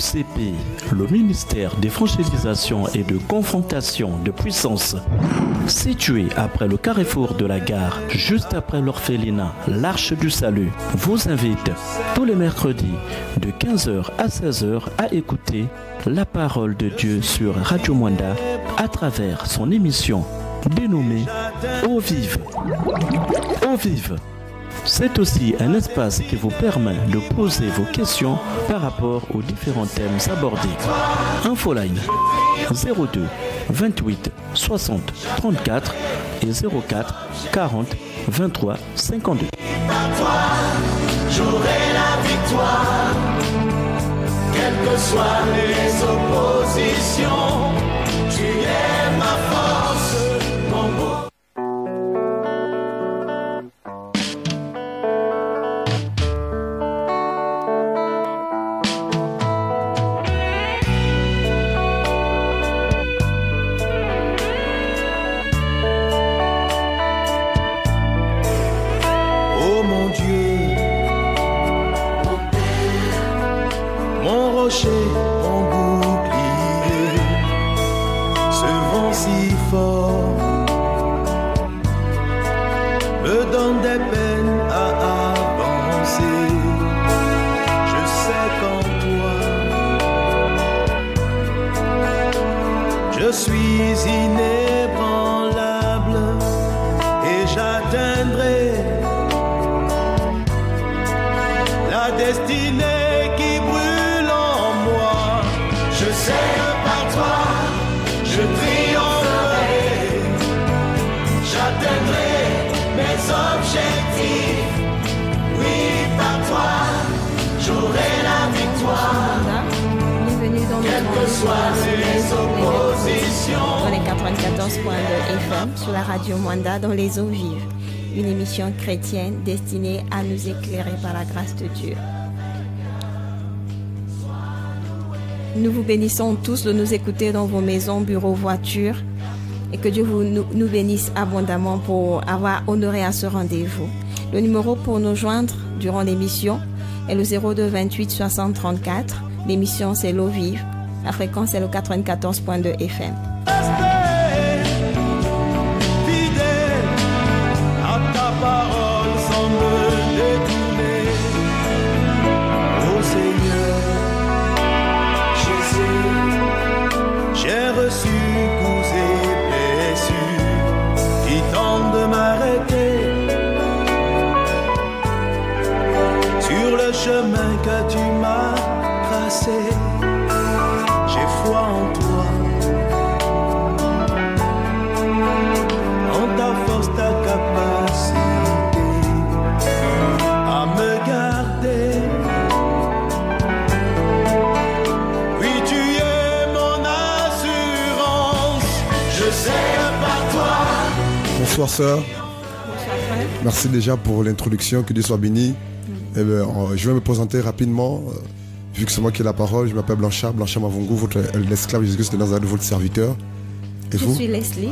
MCP, le ministère des franchilisations et de confrontation de puissance. Situé après le carrefour de la gare, juste après l'orphelinat, l'Arche du Salut, vous invite tous les mercredis de 15h à 16h à écouter la parole de Dieu sur Radio Mwanda à travers son émission dénommée Eau Vive. Eau Vive. C'est aussi un espace qui vous permet de poser vos questions par rapport aux différents thèmes abordés. Infoline 02 28 60 34 et 04 40 23 52. J'aurai la victoire, quelles que soient les oppositions. Tu es ma force, mon beau. Mon bouclier, ce vent si fort me donne des peines à avancer. Je sais qu'en toi je suis inébranlable et j'atteindrai la destinée. Je sais que par toi, je triompherai, j'atteindrai mes objectifs. Oui, par toi, j'aurai la victoire. Bienvenue dans quelles que soient les oppositions. Dans les 94.2 FM sur la radio Mwanda dans les eaux vives. Une émission chrétienne destinée à nous éclairer par la grâce de Dieu. Nous vous bénissons tous de nous écouter dans vos maisons, bureaux, voitures et que Dieu nous bénisse abondamment pour avoir honoré à ce rendez-vous. Le numéro pour nous joindre durant l'émission est le 02 28 60 34. L'émission c'est l'eau vive. La fréquence est le 94.2 FM. Chemin que tu m'as tracé, j'ai foi en toi, en ta force, ta capacité à me garder. Oui, tu es mon assurance, je sais par toi. Bonsoir sœur. Bonsoir frère. Merci déjà pour l'introduction, que Dieu soit béni. Eh bien, je vais me présenter rapidement, vu que c'est moi qui ai la parole. Je m'appelle Blanchard Mavungu, l'esclave de Jésus-Christ de Nazareth, votre serviteur. Et je vous? suis Leslie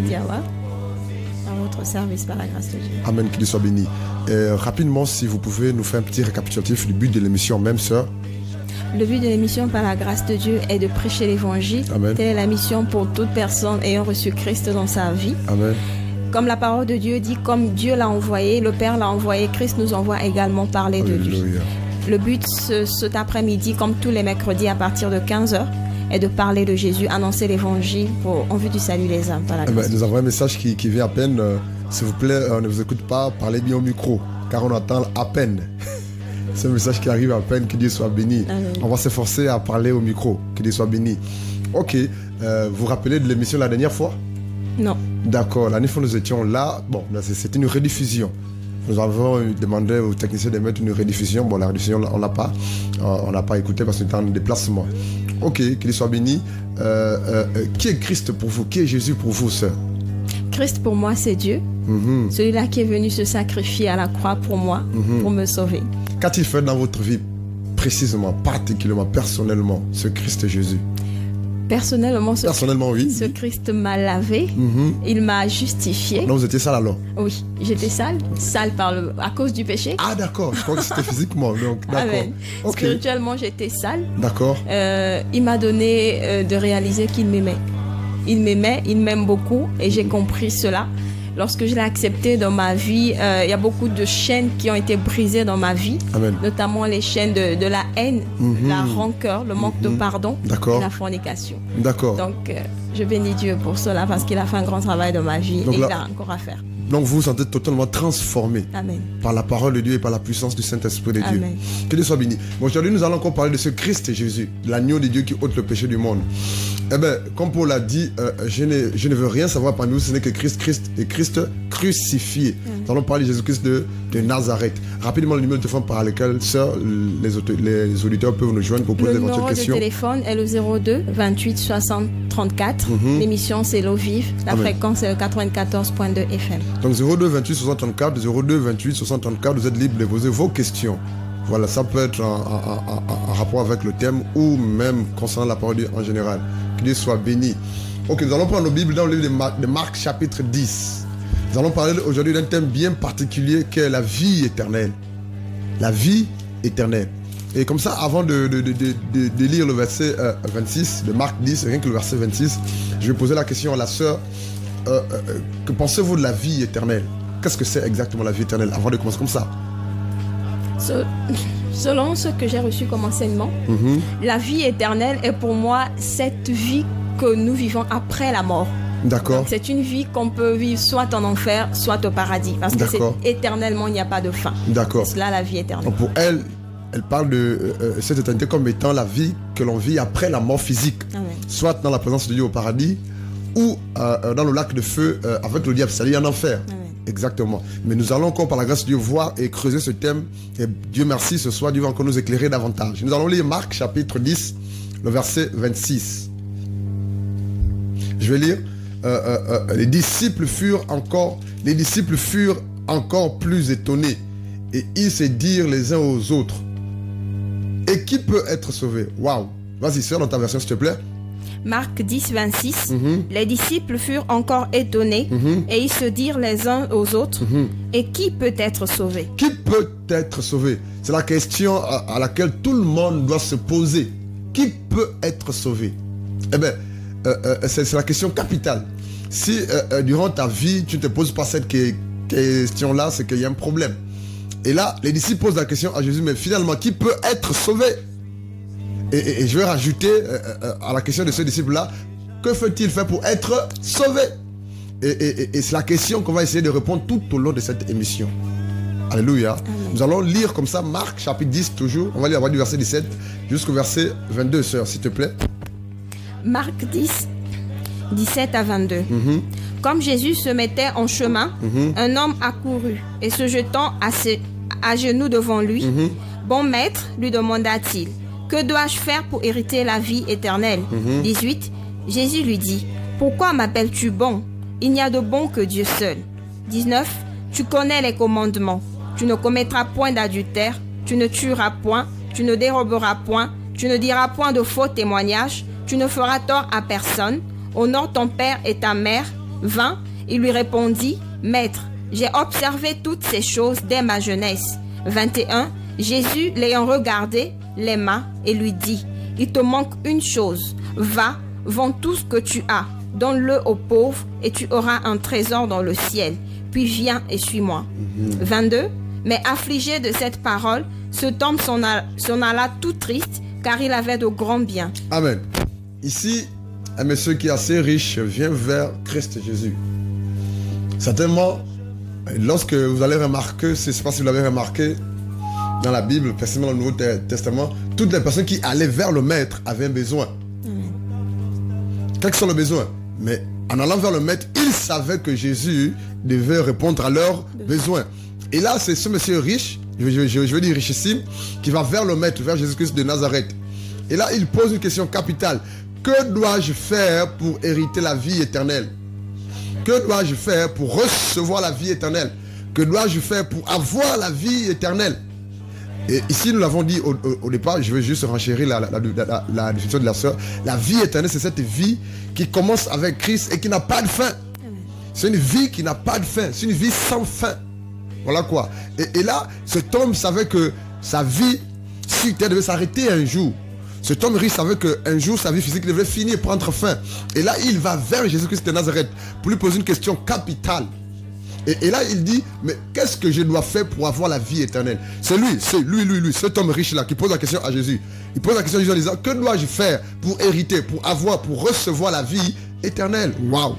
Diawa, à votre service par la grâce de Dieu. Amen, qu'il soit béni. Et, rapidement, si vous pouvez nous faire un petit récapitulatif du but de l'émission, même sœur. Le but de l'émission par la grâce de Dieu est de prêcher l'évangile. Amen. Telle est la mission pour toute personne ayant reçu Christ dans sa vie. Amen. Comme la parole de Dieu dit, comme Dieu l'a envoyé, le Père l'a envoyé, Christ nous envoie également parler de lui. Le but cet après-midi, comme tous les mercredis à partir de 15h, est de parler de Jésus, annoncer l'évangile en vue du salut des âmes. Nous avons un message qui vient à peine. S'il vous plaît, ne vous écoute pas, parlez bien au micro, car on entend à peine. C'est un message qui arrive à peine, que Dieu soit béni. Amen. On va s'efforcer à parler au micro, que Dieu soit béni. Ok, vous vous rappelez de l'émission la dernière fois? Non. D'accord, l'année fois nous étions là, bon, c'est une rediffusion. Nous avons demandé aux techniciens de mettre une rediffusion. Bon, la rediffusion, on n'a pas écouté parce qu'on était en déplacement. Ok, qu'il soit béni. Qui est Christ pour vous? Qui est Jésus pour vous, sœur? Christ pour moi, c'est Dieu. Celui-là qui est venu se sacrifier à la croix pour moi, pour me sauver. Qu'a-t-il fait dans votre vie, précisément, particulièrement, personnellement, ce Christ Jésus? Personnellement, oui. Ce Christ m'a lavé, il m'a justifié. Donc vous étiez sale alors? Oui, j'étais sale à cause du péché. Ah d'accord, je crois que c'était physiquement. Donc, d'accord. Amen. Okay. Spirituellement, j'étais sale. D'accord. Il m'a donné de réaliser qu'il m'aimait. Il m'aimait, il m'aime beaucoup et j'ai compris cela. Lorsque je l'ai accepté dans ma vie, il y a beaucoup de chaînes qui ont été brisées dans ma vie. Amen. Notamment les chaînes de la haine, la rancœur, le manque de pardon et la fornication. D'accord. Donc, je bénis Dieu pour cela parce qu'il a fait un grand travail dans ma vie. Donc, et il a encore à faire. Donc vous vous sentez totalement transformé. Amen. Par la parole de Dieu et par la puissance du Saint-Esprit de Dieu. Amen. Que Dieu soit béni. Bon, aujourd'hui, nous allons encore parler de ce Christ Jésus, l'agneau de Dieu qui ôte le péché du monde. Eh bien, comme Paul l'a dit, je ne veux rien savoir parmi vous, ce n'est que Christ et Christ crucifié. Nous allons parler de Jésus-Christ de Nazareth. Rapidement, le numéro de téléphone par lequel, sœurs, les auditeurs peuvent nous joindre pour poser des questions. Le numéro de téléphone est le 02 28 60 34. L'émission, c'est l'eau vive. La fréquence est le 94.2 FM. Donc 02 28 60 34, 02 28 60 34, vous êtes libre de poser vos questions. Voilà, ça peut être en rapport avec le thème ou même concernant la parole de Dieu en général. Que Dieu soit béni. Ok, nous allons prendre nos Bibles dans le livre de Marc chapitre 10. Nous allons parler aujourd'hui d'un thème bien particulier qui est la vie éternelle. La vie éternelle. Et comme ça, avant de lire le verset 26 de Marc 10, rien que le verset 26, je vais poser la question à la sœur. Que pensez-vous de la vie éternelle? Qu'est-ce que c'est exactement la vie éternelle? Avant de commencer comme ça. Selon ce que j'ai reçu comme enseignement, la vie éternelle est pour moi cette vie que nous vivons après la mort. D'accord. C'est une vie qu'on peut vivre soit en enfer, soit au paradis. Parce que éternellement, il n'y a pas de fin. D'accord. C'est là la vie éternelle. Donc pour elle parle de cette éternité comme étant la vie que l'on vit après la mort physique. Amen. Soit dans la présence de Dieu au paradis ou dans le lac de feu avec le diable, c'est-à-dire en enfer. Amen. Exactement. Mais nous allons encore par la grâce de Dieu voir et creuser ce thème. Et Dieu merci, ce soir, Dieu va encore nous éclairer davantage. Nous allons lire Marc chapitre 10, le verset 26. Je vais lire. Les disciples furent encore plus étonnés et ils se dirent les uns aux autres: et qui peut être sauvé? Waouh! Vas-y, sœur, dans ta version, s'il te plaît. Marc 10, 26. Les disciples furent encore étonnés et ils se dirent les uns aux autres: et qui peut être sauvé? Qui peut être sauvé? C'est la question à laquelle tout le monde doit se poser. Qui peut être sauvé? Eh bien, c'est la question capitale. Si durant ta vie, tu ne te poses pas cette question-là, c'est qu'il y a un problème. Et là, les disciples posent la question à Jésus: mais finalement, qui peut être sauvé? Et je vais rajouter à la question de ce disciple-là: que faut-il faire pour être sauvé? Et c'est la question qu'on va essayer de répondre tout au long de cette émission. Alléluia. Amen. Nous allons lire comme ça Marc chapitre 10 toujours. On va lire du verset 17 jusqu'au verset 22, sœur, s'il te plaît. Marc 10, 17 à 22. Comme Jésus se mettait en chemin, un homme accourut et se jetant à genoux devant lui: bon maître, lui demanda-t-il, que dois-je faire pour hériter la vie éternelle? 18. Jésus lui dit: pourquoi m'appelles-tu bon? Il n'y a de bon que Dieu seul. 19. Tu connais les commandements. Tu ne commettras point d'adultère, tu ne tueras point, tu ne déroberas point, tu ne diras point de faux témoignages, tu ne feras tort à personne, honore ton père et ta mère. 20. Il lui répondit: maître, j'ai observé toutes ces choses dès ma jeunesse. 21. Jésus, l'ayant regardé, l'aima et lui dit: il te manque une chose, va, vends tout ce que tu as, donne-le aux pauvres et tu auras un trésor dans le ciel, puis viens et suis-moi. 22. Mais affligé de cette parole, cet homme s'en alla tout triste, car il avait de grands biens. Amen. Ici, un monsieur qui est assez riche vient vers Christ Jésus. Certainement, lorsque vous allez remarquer, je ne sais pas si vous l'avez remarqué, dans la Bible, précisément dans le Nouveau Testament, toutes les personnes qui allaient vers le Maître avaient un besoin. Quel que soit le besoin. Mais en allant vers le Maître, ils savaient que Jésus devait répondre à leurs besoins. Et là, c'est ce monsieur riche, je veux dire richissime, qui va vers le Maître, vers Jésus-Christ de Nazareth. Et là, il pose une question capitale. Que dois-je faire pour hériter la vie éternelle? Que dois-je faire pour recevoir la vie éternelle? Que dois-je faire pour avoir la vie éternelle? Et ici, nous l'avons dit au départ, je vais juste renchérir la définition de la sœur. La vie éternelle, c'est cette vie qui commence avec Christ et qui n'a pas de fin. C'est une vie qui n'a pas de fin. C'est une vie sans fin. Voilà quoi. Et là, cet homme savait que sa vie sur terre devait s'arrêter un jour. Cet homme riche savait qu'un jour, sa vie physique devait finir, prendre fin. Et là, il va vers Jésus-Christ de Nazareth pour lui poser une question capitale. Et là, il dit, mais qu'est-ce que je dois faire pour avoir la vie éternelle? C'est lui, cet homme riche-là qui pose la question à Jésus. Il pose la question à Jésus en disant, que dois-je faire pour hériter, pour avoir, pour recevoir la vie éternelle? Waouh!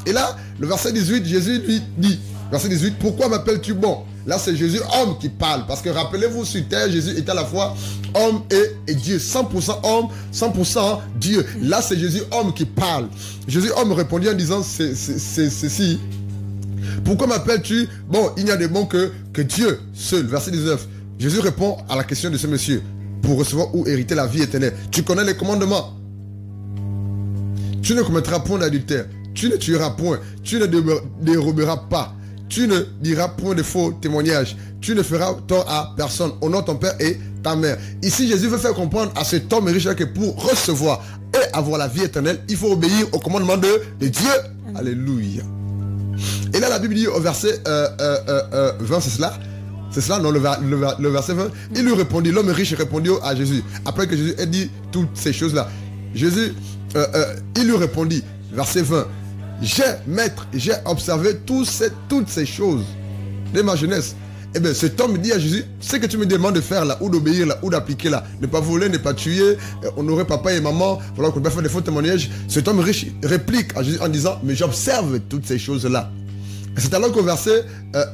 Et là, le verset 18, Jésus lui dit, verset 18, pourquoi m'appelles-tu bon? Là, c'est Jésus, homme, qui parle. Parce que rappelez-vous, sur terre, Jésus était à la fois homme et Dieu. 100% homme, 100% Dieu. Là, c'est Jésus, homme, qui parle. Jésus, homme, répondit en disant, c'est ceci. Pourquoi m'appelles-tu bon? Il n'y a de bon que Dieu seul. Verset 19. Jésus répond à la question de ce monsieur. Pour recevoir ou hériter la vie éternelle. Tu connais les commandements. Tu ne commettras point d'adultère. Tu ne tueras point. Tu ne déroberas pas. Tu ne diras point de faux témoignages. Tu ne feras tort à personne. Honore ton père et ta mère. Ici, Jésus veut faire comprendre à cet homme riche que pour recevoir et avoir la vie éternelle, il faut obéir au commandement de Dieu. Alléluia. Et là, la Bible dit au verset 20, c'est cela? C'est cela? Non, le verset 20. Il lui répondit, l'homme riche répondit à Jésus. Après que Jésus ait dit toutes ces choses-là, Jésus, il lui répondit, verset 20. Maître, j'ai observé toutes ces choses de ma jeunesse. Eh bien, cet homme dit à Jésus, ce que tu me demandes de faire là, ou d'obéir là, ou d'appliquer là, ne pas voler, ne pas tuer, honorer papa et maman, voilà, qu'on ne peut pas faire des faux témoignages. Cet homme riche réplique à Jésus en disant, mais j'observe toutes ces choses-là. C'est alors qu'au verset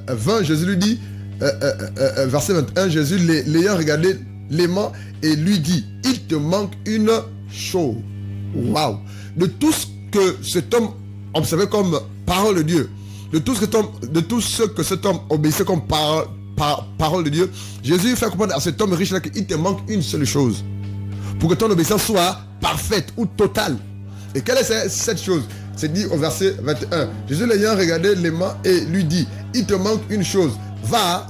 20, Jésus lui dit, verset 21, Jésus l'ayant regardé l'aimant et lui dit, il te manque une chose. Waouh! De tout ce que cet homme observait comme parole de Dieu, de tout ce que cet homme obéissait comme parole de Dieu, Jésus fait comprendre à cet homme riche là qu'il te manque une seule chose pour que ton obéissance soit parfaite ou totale. Et quelle est cette chose? C'est dit au verset 21. Jésus l'ayant regardé l'aimant et lui dit, il te manque une chose, va,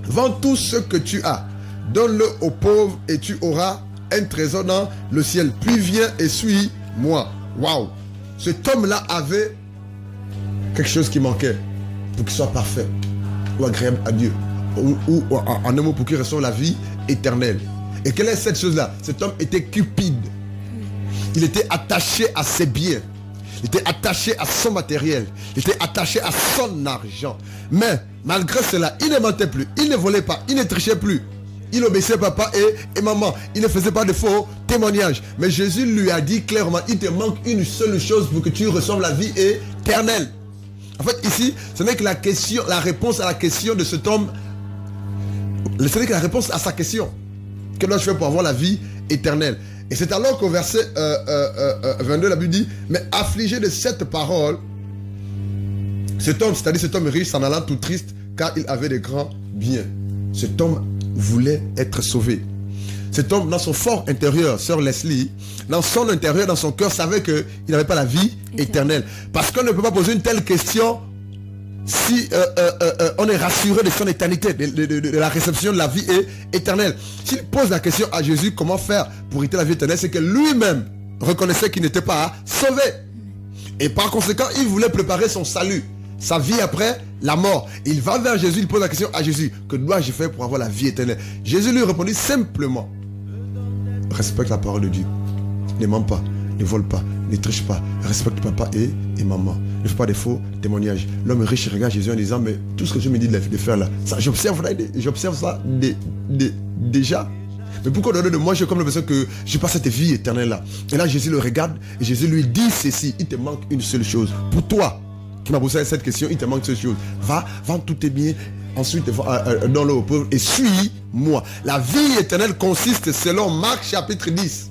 vends tout ce que tu as, donne-le aux pauvres et tu auras un trésor dans le ciel. Puis viens et suis-moi. Waouh! Cet homme-là avait quelque chose qui manquait pour qu'il soit parfait ou agréable à Dieu. Ou en un mot, pour qu'il reçoive la vie éternelle. Et quelle est cette chose-là? Cet homme était cupide. Il était attaché à ses biens. Il était attaché à son matériel. Il était attaché à son argent. Mais malgré cela, il ne mentait plus. Il ne volait pas. Il ne trichait plus. Il obéissait papa et maman. Il ne faisait pas de faux témoignages. Mais Jésus lui a dit clairement, il te manque une seule chose pour que tu reçoives la vie éternelle. En fait, ici, ce n'est que la réponse à la question de cet homme. Ce n'est que la réponse à sa question. Que dois-je faire pour avoir la vie éternelle? Et c'est alors qu'au verset 22, la Bible dit, mais affligé de cette parole, cet homme, c'est-à-dire cet homme riche, s'en allant tout triste, car il avait de grands biens. Cet homme voulait être sauvé. Cet homme, dans son fort intérieur, sœur Leslie, dans son intérieur, dans son cœur, savait qu'il n'avait pas la vie éternelle. Parce qu'on ne peut pas poser une telle question si on est rassuré de son éternité, de la réception de la vie éternelle. S'il pose la question à Jésus, comment faire pour hériter la vie éternelle, c'est que lui-même reconnaissait qu'il n'était pas sauvé. Et par conséquent, il voulait préparer son salut, sa vie après la mort. Il va vers Jésus, il pose la question à Jésus, que dois-je faire pour avoir la vie éternelle? Jésus lui répondit simplement, respecte la parole de Dieu. Ne mens pas, ne vole pas, ne triche pas, respecte papa et maman. Ne fais pas de faux témoignages. L'homme riche regarde Jésus en disant, mais tout ce que je me dis de faire là, j'observe ça déjà. Mais pourquoi au-delà de moi, j'ai comme l'impression que je passe cette vie éternelle là. Et là, Jésus le regarde et Jésus lui dit ceci, il te manque une seule chose. Pour toi, qui m'a posé cette question, il te manque une seule chose. Va, vends tous tes biens, ensuite donne-le aux pauvres et suis-moi. La vie éternelle consiste, selon Marc chapitre 10,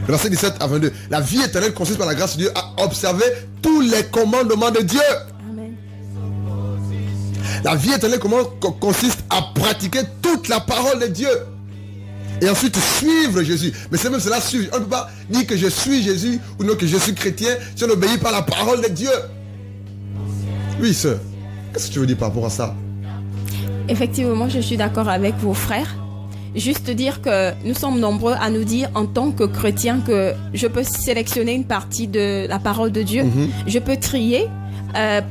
le verset 17 à 22. La vie éternelle consiste par la grâce de Dieu à observer tous les commandements de Dieu. Amen. La vie éternelle consiste à pratiquer toute la parole de Dieu. Et ensuite suivre Jésus. Mais c'est même cela suivre. On ne peut pas dire que je suis Jésus ou non que je suis chrétien si on n'obéit pas à la parole de Dieu. Oui, sœur. Qu'est-ce que tu veux dire par rapport à ça? Effectivement, je suis d'accord avec vos frères. Juste dire que nous sommes nombreux à nous dire en tant que chrétiens que je peux sélectionner une partie de la parole de Dieu. Je peux trier,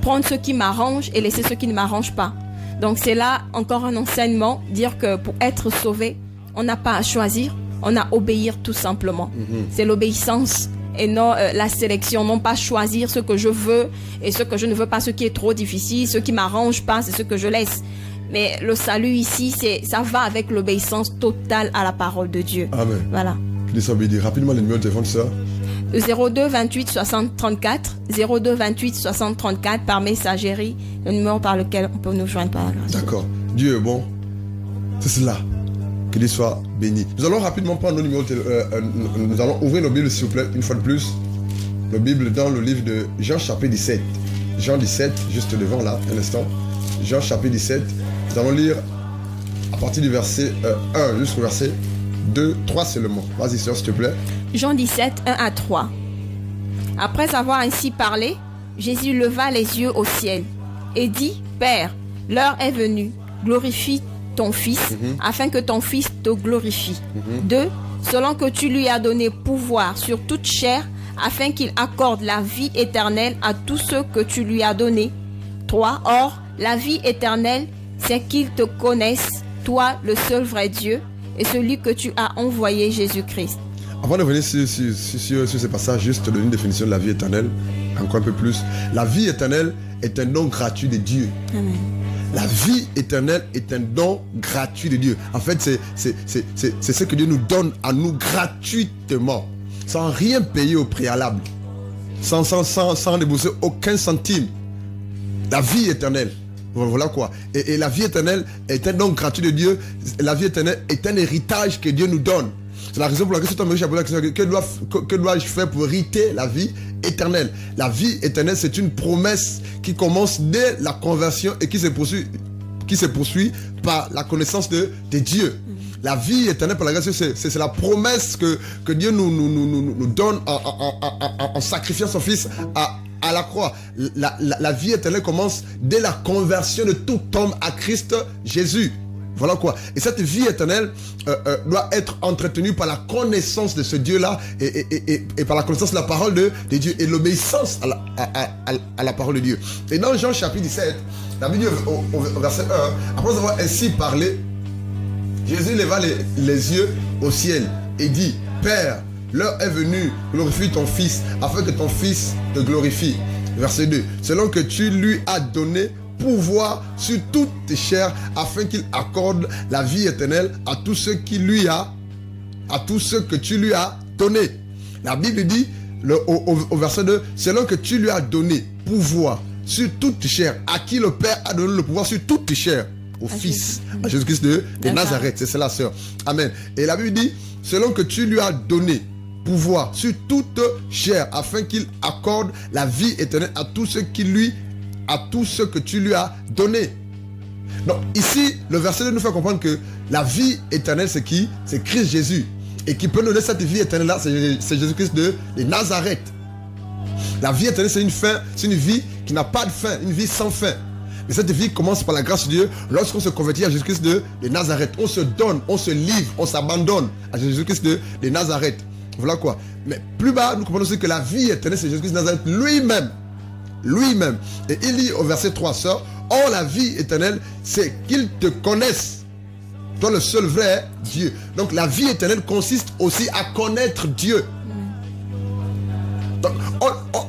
prendre ce qui m'arrange et laisser ce qui ne m'arrange pas. Donc c'est là encore un enseignement, dire que pour être sauvé, on n'a pas à choisir, on a à obéir tout simplement. C'est l'obéissance et non la sélection, non pas choisir ce que je veux et ce que je ne veux pas, ce qui est trop difficile, ce qui m'arrange pas, c'est ce que je laisse. Mais le salut ici, ça va avec l'obéissance totale à la parole de Dieu. Amen. Voilà. Qu'il soit béni. Rapidement, le numéro de téléphone, sœur. 02 28 60 34, 02 28 60 34 par messagerie, le numéro par lequel on peut nous joindre par la grâce. D'accord. Dieu est bon. C'est cela. Qu'il soit béni. Nous allons rapidement prendre nos numéros. Nous allons ouvrir nos Bibles, s'il vous plaît, une fois de plus. Nos Bibles dans le livre de Jean, chapitre 17. Jean 17, juste devant là, un instant. Jean, chapitre 17. Nous allons lire à partir du verset 1 jusqu'au verset 2, 3 seulement. Vas-y, sœur, s'il te plaît. Jean 17, 1 à 3. Après avoir ainsi parlé, Jésus leva les yeux au ciel et dit, Père, l'heure est venue, glorifie ton Fils, afin que ton Fils te glorifie. 2. Selon que tu lui as donné pouvoir sur toute chair, afin qu'il accorde la vie éternelle à tous ceux que tu lui as donnés. 3. Or, la vie éternelle, c'est qu'ils te connaissent, toi, le seul vrai Dieu, et celui que tu as envoyé, Jésus-Christ. Avant de venir sur ce passage, juste donner une définition de la vie éternelle, encore un peu plus. La vie éternelle est un don gratuit de Dieu. Amen. La vie éternelle est un don gratuit de Dieu. En fait, c'est ce que Dieu nous donne à nous gratuitement, sans rien payer au préalable, sans débourser aucun centime. La vie éternelle. Voilà quoi. Et la vie éternelle est un don gratuit de Dieu. La vie éternelle est un héritage que Dieu nous donne. C'est la raison pour laquelle je me la question, que dois-je faire pour hériter la vie éternelle? La vie éternelle, c'est une promesse qui commence dès la conversion et qui se poursuit par la connaissance de Dieu. La vie éternelle par la grâce, c'est la promesse que Dieu nous donne en sacrifiant son Fils à la croix. La vie éternelle commence dès la conversion de tout homme à Christ Jésus. Voilà quoi. Et cette vie éternelle doit être entretenue par la connaissance de ce Dieu-là et par la connaissance de la parole de Dieu et l'obéissance à la parole de Dieu. Et dans Jean chapitre 17, la Bible au verset 1, après avoir ainsi parlé, Jésus leva les yeux au ciel et dit, Père, l'heure est venue, glorifie ton Fils, afin que ton Fils te glorifie. Verset 2. Selon que tu lui as donné pouvoir sur toute tes chairs, afin qu'il accorde la vie éternelle à tous ceux que tu lui as donné. La Bible dit au verset 2, selon que tu lui as donné pouvoir sur toute tes chairs, à qui le Père a donné le pouvoir sur toute tes chairs, au Fils, à Jésus-Christ de Nazareth. C'est cela, sœur. Amen. Et la Bible dit, selon que tu lui as donné pouvoir sur toute chair, afin qu'il accorde la vie éternelle à tous ceux que tu lui as donné. Donc ici, le verset 2 nous fait comprendre que la vie éternelle, c'est qui? C'est Christ Jésus. Et qui peut nous donner cette vie éternelle-là, c'est Jésus-Christ de Nazareth. La vie éternelle, c'est une fin, c'est une vie qui n'a pas de fin, une vie sans fin. Mais cette vie commence par la grâce de Dieu lorsqu'on se convertit à Jésus-Christ de Nazareth. On se donne, on se livre, on s'abandonne à Jésus-Christ de Nazareth. Voilà quoi. Mais plus bas, nous comprenons aussi que la vie éternelle, c'est Jésus-Christ de Nazareth lui-même. Lui-même. Et il dit au verset 3, sœur, or la vie éternelle, c'est qu'ils te connaissent, toi le seul vrai Dieu. Donc la vie éternelle consiste aussi à connaître Dieu. Donc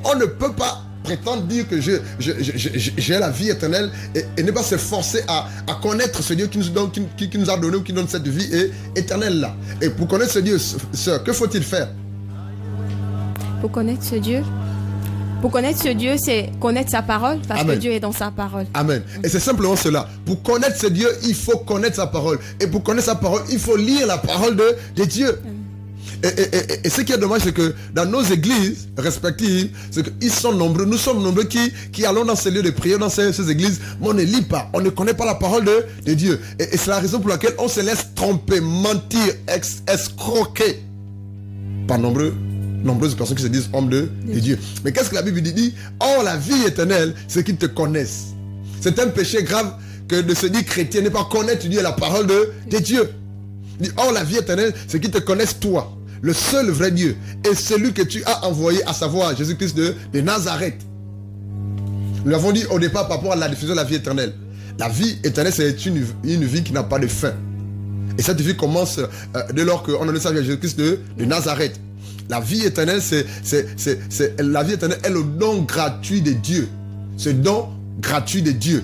on ne peut pas prétendre dire que j'ai la vie éternelle et ne pas se forcer à connaître ce Dieu qui nous a donné ou qui donne cette vie éternelle là. Et pour connaître ce Dieu, sœur, que faut-il faire? Pour connaître ce Dieu, c'est connaître sa parole, parce Amen. que Dieu est dans sa parole. Amen. Et c'est simplement cela. Pour connaître ce Dieu, il faut connaître sa parole. Et pour connaître sa parole, il faut lire la parole de Dieu. Et ce qui est dommage, c'est que dans nos églises respectives, c'est qu'ils sont nombreux, nous sommes nombreux qui allons dans ces lieux de prière, dans ces églises, mais on ne lit pas, on ne connaît pas la parole de Dieu. Et c'est la raison pour laquelle on se laisse tromper, mentir, escroquer par nombreuses personnes qui se disent hommes de Dieu. Mais qu'est-ce que la Bible dit? Or la vie éternelle, c'est qu'ils te connaissent. C'est un péché grave que de se dire chrétien n'est pas connaître Dieu et la parole de Dieu. Il dit, or la vie éternelle, c'est qu'ils te connaissent toi, le seul vrai Dieu, et celui que tu as envoyé, à savoir Jésus-Christ de Nazareth. Nous l'avons dit au départ par rapport à la diffusion de la vie éternelle. La vie éternelle, c'est une vie qui n'a pas de fin. Et cette vie commence dès lors qu'on a le salut à Jésus-Christ de Nazareth. La vie éternelle, la vie éternelle est le don gratuit de Dieu. Ce don gratuit de Dieu.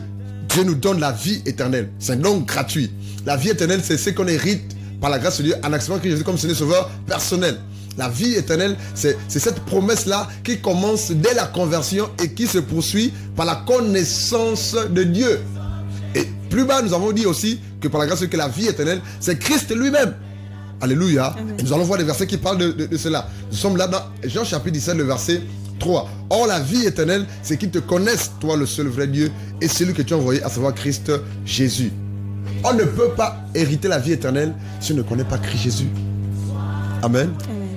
Dieu nous donne la vie éternelle. C'est un don gratuit. La vie éternelle, c'est ce qu'on hérite par la grâce de Dieu en acceptant Jésus comme Seigneur Sauveur personnel. La vie éternelle, c'est cette promesse-là qui commence dès la conversion et qui se poursuit par la connaissance de Dieu. Et plus bas, nous avons dit aussi que par la grâce de Dieu, que la vie éternelle, c'est Christ lui-même. Alléluia. Amen. Et nous allons voir des versets qui parlent de cela. Nous sommes là dans Jean chapitre 17, le verset 3. Or la vie éternelle, c'est qu'ils te connaissent, toi le seul vrai Dieu, et celui que tu as envoyé, à savoir Christ Jésus. On ne peut pas hériter la vie éternelle si on ne connaît pas Christ Jésus. Amen.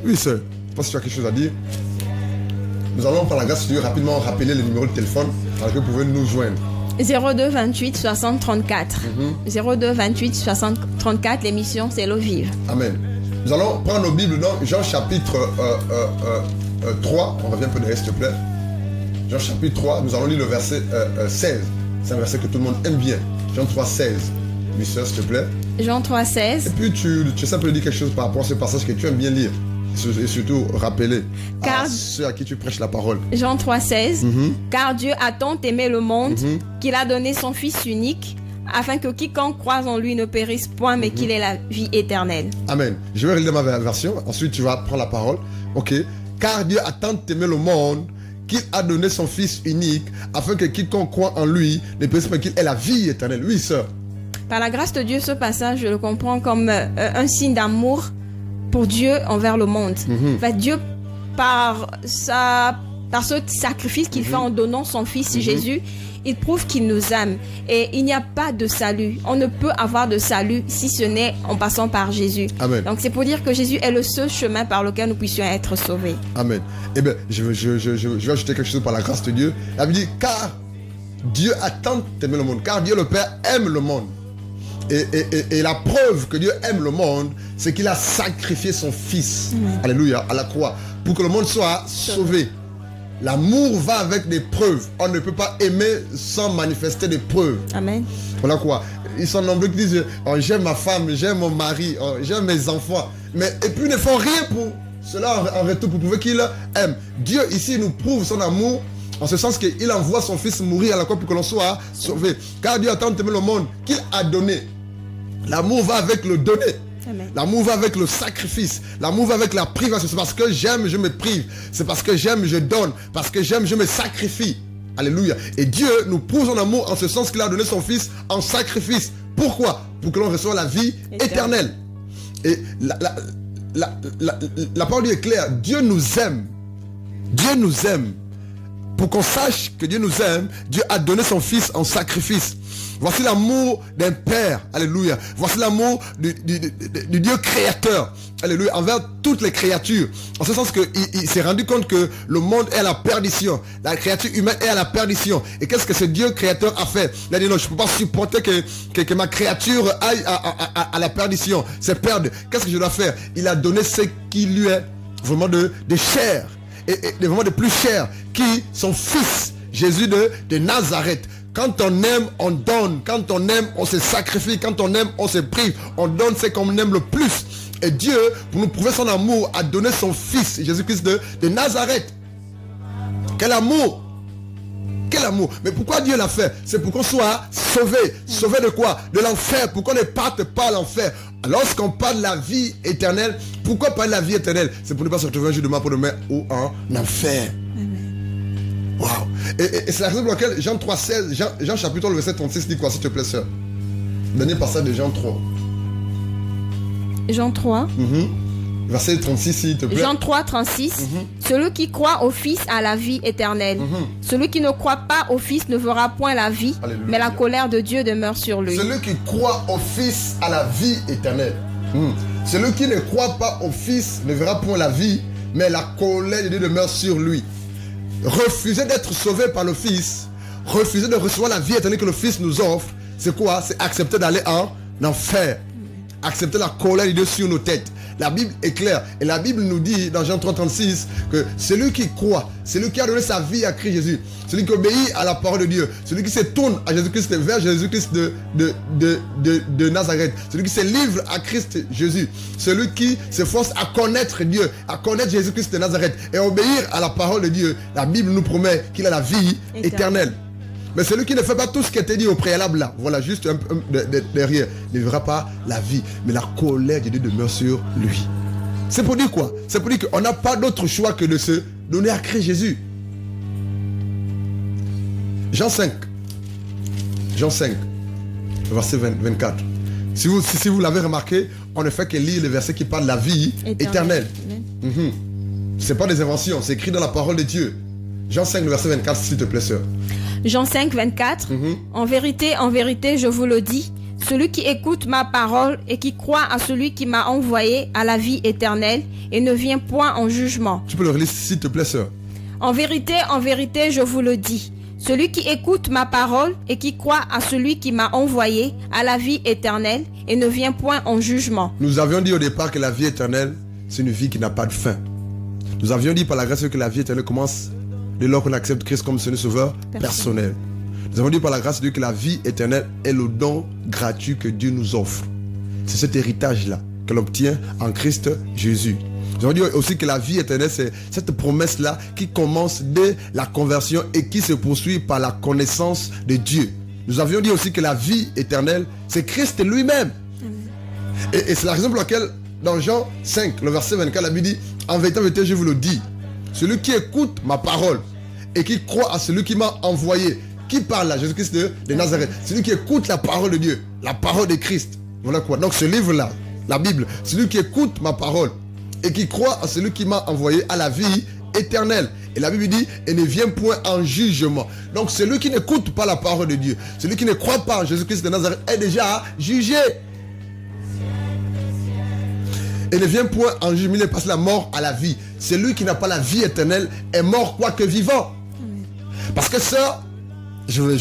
Oui, sœur. Je ne sais pas si tu as quelque chose à dire. Nous allons, par la grâce de Dieu, rapidement rappeler le numéro de téléphone dans lequel vous pouvez nous joindre. 02 28 60 34. 02 28 60 34, l'émission c'est l'eau vive. Amen. Nous allons prendre nos Bibles dans Jean chapitre 3. On revient un peu derrière, s'il te plaît. Jean chapitre 3, nous allons lire le verset 16. C'est un verset que tout le monde aime bien. Jean 3, 16. Oui, sœur, s'il te plaît. Jean 3, 16. Et puis tu sais un peu dire quelque chose par rapport à ce passage que tu aimes bien lire. Et surtout rappeler à ceux à qui tu prêches la parole. Jean 3, 16. Car Dieu a tant aimé le monde qu'il a donné son Fils unique afin que quiconque croise en lui ne périsse point mais qu'il ait la vie éternelle. Amen. Je vais relire ma version. Ensuite tu vas prendre la parole. Ok. Car Dieu a tant aimé le monde qu'il a donné son Fils unique afin que quiconque croit en lui ne périsse pas mais qu'il ait la vie éternelle. Oui, sœur. Par la grâce de Dieu, ce passage, je le comprends comme un signe d'amour pour Dieu envers le monde. Dieu, par ce sacrifice qu'il fait en donnant son Fils Jésus, il prouve qu'il nous aime. Et il n'y a pas de salut. On ne peut avoir de salut si ce n'est en passant par Jésus. Amen. Donc c'est pour dire que Jésus est le seul chemin par lequel nous puissions être sauvés. Amen. Eh bien, je vais ajouter quelque chose par la grâce de Dieu. La Bible dit, car Dieu a tant aimé le monde, car Dieu le Père aime le monde. Et la preuve que Dieu aime le monde, c'est qu'il a sacrifié son Fils, alléluia, à la croix, pour que le monde soit sauvé. L'amour va avec des preuves. On ne peut pas aimer sans manifester des preuves. Amen. Voilà quoi. Ils sont nombreux qui disent, oh, j'aime ma femme, j'aime mon mari, oh, j'aime mes enfants. Et puis ils ne font rien pour cela en retour, pour prouver qu'il aime. Dieu ici nous prouve son amour, en ce sens qu'il envoie son Fils mourir à la croix pour que l'on soit sauvé. Car Dieu a tant aimé le monde qu'il a donné. L'amour va avec le donner. L'amour va avec le sacrifice. L'amour va avec la privation. C'est parce que j'aime, je me prive. C'est parce que j'aime, je donne. Parce que j'aime, je me sacrifie. Alléluia. Et Dieu nous prouve son amour en ce sens qu'il a donné son Fils en sacrifice. Pourquoi? Pour que l'on reçoive la vie éternelle. Et la parole est claire. Dieu nous aime. Dieu nous aime. Pour qu'on sache que Dieu nous aime, Dieu a donné son Fils en sacrifice. Voici l'amour d'un Père, alléluia. Voici l'amour du Dieu créateur, alléluia, envers toutes les créatures. En ce sens qu'il s'est rendu compte que le monde est à la perdition. La créature humaine est à la perdition. Et qu'est-ce que ce Dieu créateur a fait? Il a dit non, je ne peux pas supporter que ma créature aille à la perdition, se perde. Qu'est-ce que je dois faire? Il a donné ce qui lui est vraiment de chair. Et vraiment de plus cher, qui son Fils, Jésus de Nazareth. Quand on aime, on donne. Quand on aime, on se sacrifie. Quand on aime, on se prive. On donne ce qu'on aime le plus. Et Dieu, pour nous prouver son amour, a donné son Fils, Jésus-Christ de Nazareth. Quel amour! Quel amour! Mais pourquoi Dieu l'a fait? C'est pour qu'on soit sauvé. Sauvé de quoi? De l'enfer. Pour qu'on ne parte pas à l'enfer. Lorsqu'on parle de la vie éternelle, pourquoi parler de la vie éternelle? C'est pour ne pas se retrouver un jour demain pour demain ou en enfer. Wow. Et c'est la raison pour laquelle Jean 3, 16, Jean chapitre 3, le verset 36 dit quoi, s'il te plaît, sœur? Dernier passage de Jean 3. Jean 3. Verset 36, s'il te plaît. Jean 3, 36. Celui qui croit au Fils a la vie éternelle. Celui qui ne croit pas au Fils ne verra point la vie, alléluia, mais la colère de Dieu demeure sur lui. Celui qui croit au Fils a la vie éternelle. Celui qui ne croit pas au Fils ne verra point la vie, mais la colère de Dieu demeure sur lui. Refuser d'être sauvé par le Fils, refuser de recevoir la vie éternelle que le Fils nous offre, c'est quoi? C'est accepter d'aller en enfer. Accepter la colère de Dieu sur nos têtes. La Bible est claire. Et la Bible nous dit dans Jean 3,36 que celui qui croit, celui qui a donné sa vie à Christ Jésus, celui qui obéit à la parole de Dieu, celui qui se tourne à Jésus-Christ, vers Jésus-Christ de Nazareth, celui qui se livre à Christ Jésus, celui qui s'efforce à connaître Dieu, à connaître Jésus-Christ de Nazareth et à obéir à la parole de Dieu, la Bible nous promet qu'il a la vie éternelle. Mais celui qui ne fait pas tout ce qui était dit au préalable là, voilà, juste un peu derrière, ne verra pas la vie, mais la colère de Dieu demeure sur lui. C'est pour dire quoi? C'est pour dire qu'on n'a pas d'autre choix que de se donner à Christ Jésus. Jean 5, verset 24. Si vous l'avez remarqué, on ne fait que lire les versets qui parlent de la vie éternelle. Ce n'est pas des inventions, c'est écrit dans la parole de Dieu. Jean 5, verset 24, s'il te plaît, sœur. Jean 5, 24. En vérité, je vous le dis, celui qui écoute ma parole et qui croit à celui qui m'a envoyé a la vie éternelle et ne vient point en jugement. Tu peux le relire, s'il te plaît, sœur. En vérité, je vous le dis, celui qui écoute ma parole et qui croit à celui qui m'a envoyé a la vie éternelle et ne vient point en jugement. Nous avions dit au départ que la vie éternelle, c'est une vie qui n'a pas de fin. Nous avions dit par la grâce de Dieu que la vie éternelle commence dès lors qu'on accepte Christ comme Seigneur Sauveur personnel. Nous avons dit par la grâce de Dieu que la vie éternelle est le don gratuit que Dieu nous offre. C'est cet héritage-là que l'on obtient en Christ Jésus. Nous avons dit aussi que la vie éternelle, c'est cette promesse-là qui commence dès la conversion et qui se poursuit par la connaissance de Dieu. Nous avions dit aussi que la vie éternelle, c'est Christ lui-même. Et c'est la raison pour laquelle, dans Jean 5, le verset 24, la Bible dit, en vérité, je vous le dis, celui qui écoute ma parole et qui croit à celui qui m'a envoyé, qui parle à Jésus-Christ de Nazareth, celui qui écoute la parole de Dieu, la parole de Christ. Voilà quoi. Donc ce livre-là, la Bible, celui qui écoute ma parole et qui croit à celui qui m'a envoyé à la vie éternelle. Et la Bible dit, et ne vient point en jugement. Donc celui qui n'écoute pas la parole de Dieu, celui qui ne croit pas en Jésus-Christ de Nazareth est déjà jugé. Et ne vient point en jugement, il passe la mort à la vie. Celui qui n'a pas la vie éternelle est mort quoique vivant. Parce que ça, je veux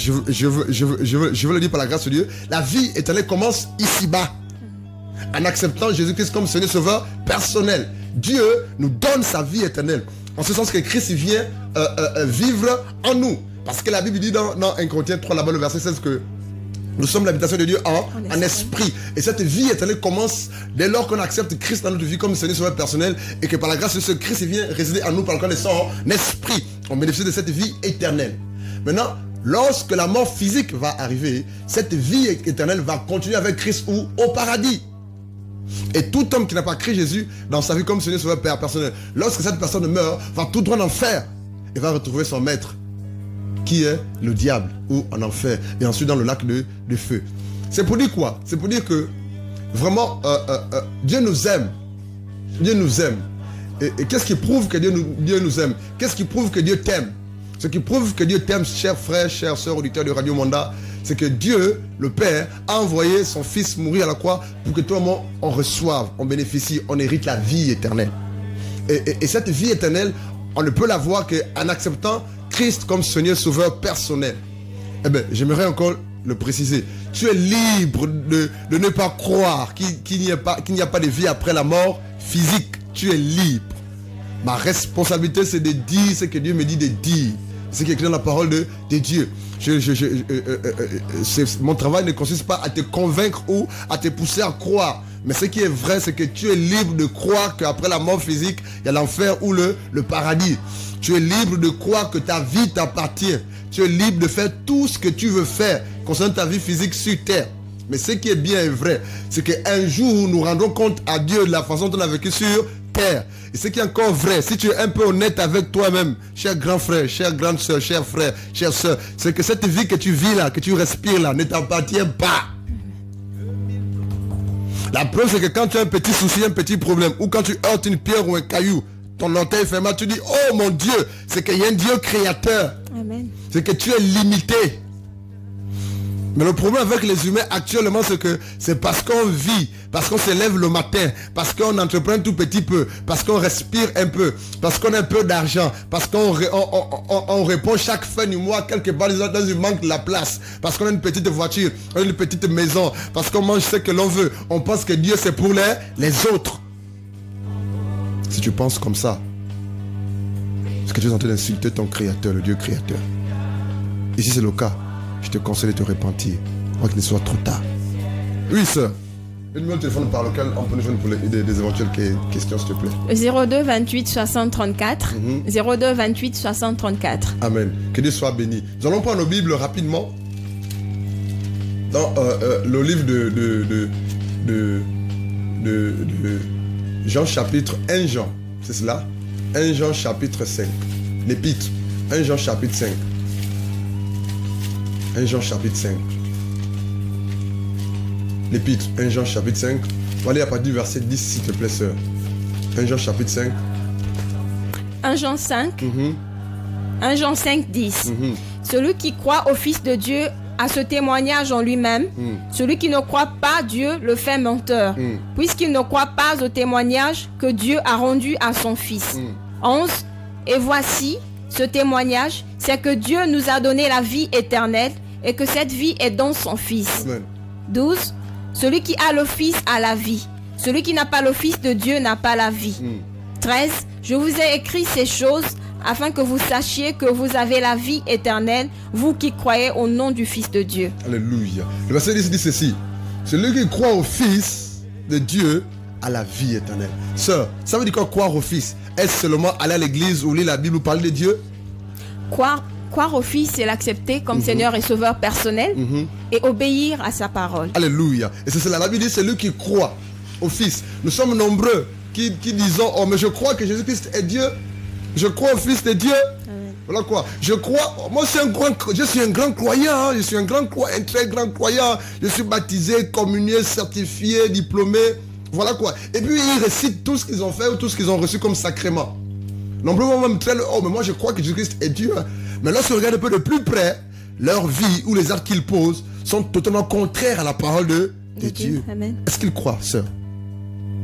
le dire par la grâce de Dieu, la vie éternelle commence ici-bas. En acceptant Jésus-Christ comme Seigneur Sauveur personnel. Dieu nous donne sa vie éternelle. En ce sens que Christ vient vivre en nous. Parce que la Bible dit dans 1 Corinthiens 3, là-bas, le verset 16, que nous sommes l'habitation de Dieu en esprit. Et cette vie éternelle commence dès lors qu'on accepte Christ dans notre vie comme Seigneur Sauveur personnel et que par la grâce de ce Christ vient résider en nous par le corps de son esprit. On bénéficie de cette vie éternelle. Maintenant, lorsque la mort physique va arriver, cette vie éternelle va continuer avec Christ ou au paradis. Et tout homme qui n'a pas Christ Jésus dans sa vie comme Seigneur Sauveur personnel, lorsque cette personne meurt, va tout droit en enfer et va retrouver son maître, qui est le diable, ou en enfer, et ensuite dans le lac de feu. C'est pour dire quoi? C'est pour dire que vraiment Dieu nous aime. Dieu nous aime. Et qu'est-ce qui prouve que Dieu nous aime? Qu'est-ce qui prouve que Dieu t'aime? Ce qui prouve que Dieu t'aime, chers frères, chères sœurs, auditeurs de Radio Manda, c'est que Dieu, le Père, a envoyé son Fils mourir à la croix pour que tout le monde en reçoive, on bénéficie, on hérite la vie éternelle. Et cette vie éternelle, on ne peut l'avoir qu'en acceptant Christ comme Seigneur Sauveur personnel. Eh bien, j'aimerais encore le préciser. Tu es libre de ne pas croire qu'il n'y a pas de vie après la mort physique. Tu es libre. Ma responsabilité, c'est de dire ce que Dieu me dit de dire. Ce qui est écrit dans la parole de Dieu. Mon travail ne consiste pas à te convaincre ou à te pousser à croire. Mais ce qui est vrai, c'est que tu es libre de croire qu'après la mort physique, il y a l'enfer ou le paradis. Tu es libre de croire que ta vie t'appartient. Tu es libre de faire tout ce que tu veux faire concernant ta vie physique sur terre. Mais ce qui est bien et vrai, c'est qu'un jour, nous rendrons compte à Dieu de la façon dont on a vécu sur terre. Et ce qui est encore vrai, si tu es un peu honnête avec toi-même, cher grand frère, chère grande soeur, cher frère, chère soeur, c'est que cette vie que tu vis là, que tu respires là, ne t'appartient pas. La preuve, c'est que quand tu as un petit souci, un petit problème, ou quand tu heurtes une pierre ou un caillou, ton orteil fait mal, tu dis, oh mon Dieu, c'est qu'il y a un Dieu créateur. Amen. C'est que tu es limité. Mais le problème avec les humains actuellement, c'est que c'est parce qu'on vit, parce qu'on se lève le matin, parce qu'on entreprend tout petit peu, parce qu'on respire un peu, parce qu'on a un peu d'argent, parce qu'on on répond chaque fin du mois quelque part dans une manque de la place, parce qu'on a une petite voiture, on a une petite maison, parce qu'on mange ce que l'on veut. On pense que Dieu c'est pour les autres. Si tu penses comme ça, c'est que tu es en train d'insulter ton créateur, le Dieu créateur. Et si c'est le cas, je te conseille de te repentir avant qu'il ne soit trop tard. Oui, sœur. Le numéro de téléphone par lequel on peut nous joindre pour des éventuelles questions, s'il te plaît. 02 28 60 34. 02 28 60 34. Amen. Que Dieu soit béni. Nous allons prendre nos Bibles rapidement. Dans le livre de Jean chapitre 1 Jean. C'est cela? 1 Jean chapitre 5. L'épître. 1 Jean chapitre 5. 1 Jean chapitre 5. L'épître, 1 Jean chapitre 5. On va aller à partir du verset 10, s'il te plaît, sœur. 1 Jean chapitre 5. 1 Jean 5. 1 Jean 5, 10. Celui qui croit au Fils de Dieu a ce témoignage en lui-même. Celui qui ne croit pas Dieu le fait menteur, puisqu'il ne croit pas au témoignage que Dieu a rendu à son Fils. 11. Et voici, ce témoignage, c'est que Dieu nous a donné la vie éternelle et que cette vie est dans son Fils. Amen. 12. Celui qui a le Fils a la vie. Celui qui n'a pas le Fils de Dieu n'a pas la vie. 13. Je vous ai écrit ces choses afin que vous sachiez que vous avez la vie éternelle, vous qui croyez au nom du Fils de Dieu. Alléluia. Le verset 10 dit ceci. Celui qui croit au Fils de Dieu a la vie éternelle. Sœur, ça veut dire quoi croire au Fils? Est-ce seulement aller à l'église ou lire la Bible ou parler de Dieu? Croire au Fils, c'est l'accepter comme Seigneur et Sauveur personnel et obéir à sa parole. Alléluia. Et c'est cela. La Bible dit celui qui croit au Fils. Nous sommes nombreux qui disons, oh mais je crois que Jésus-Christ est Dieu. Je crois au Fils de Dieu. Amen. Voilà quoi. Je crois. Moi, je suis un grand croyant. Hein. Je suis un très grand croyant. Je suis baptisé, communié, certifié, diplômé. Voilà quoi. Et puis, ils récitent tout ce qu'ils ont fait ou tout ce qu'ils ont reçu comme sacrement. Nombreux même très. Oh, mais moi, je crois que Jésus-Christ est Dieu. Hein. Mais lorsqu'on regarde un peu de plus près, leur vie ou les actes qu'ils posent sont totalement contraires à la parole de Dieu. Amen. Est-ce qu'ils croient, sœur?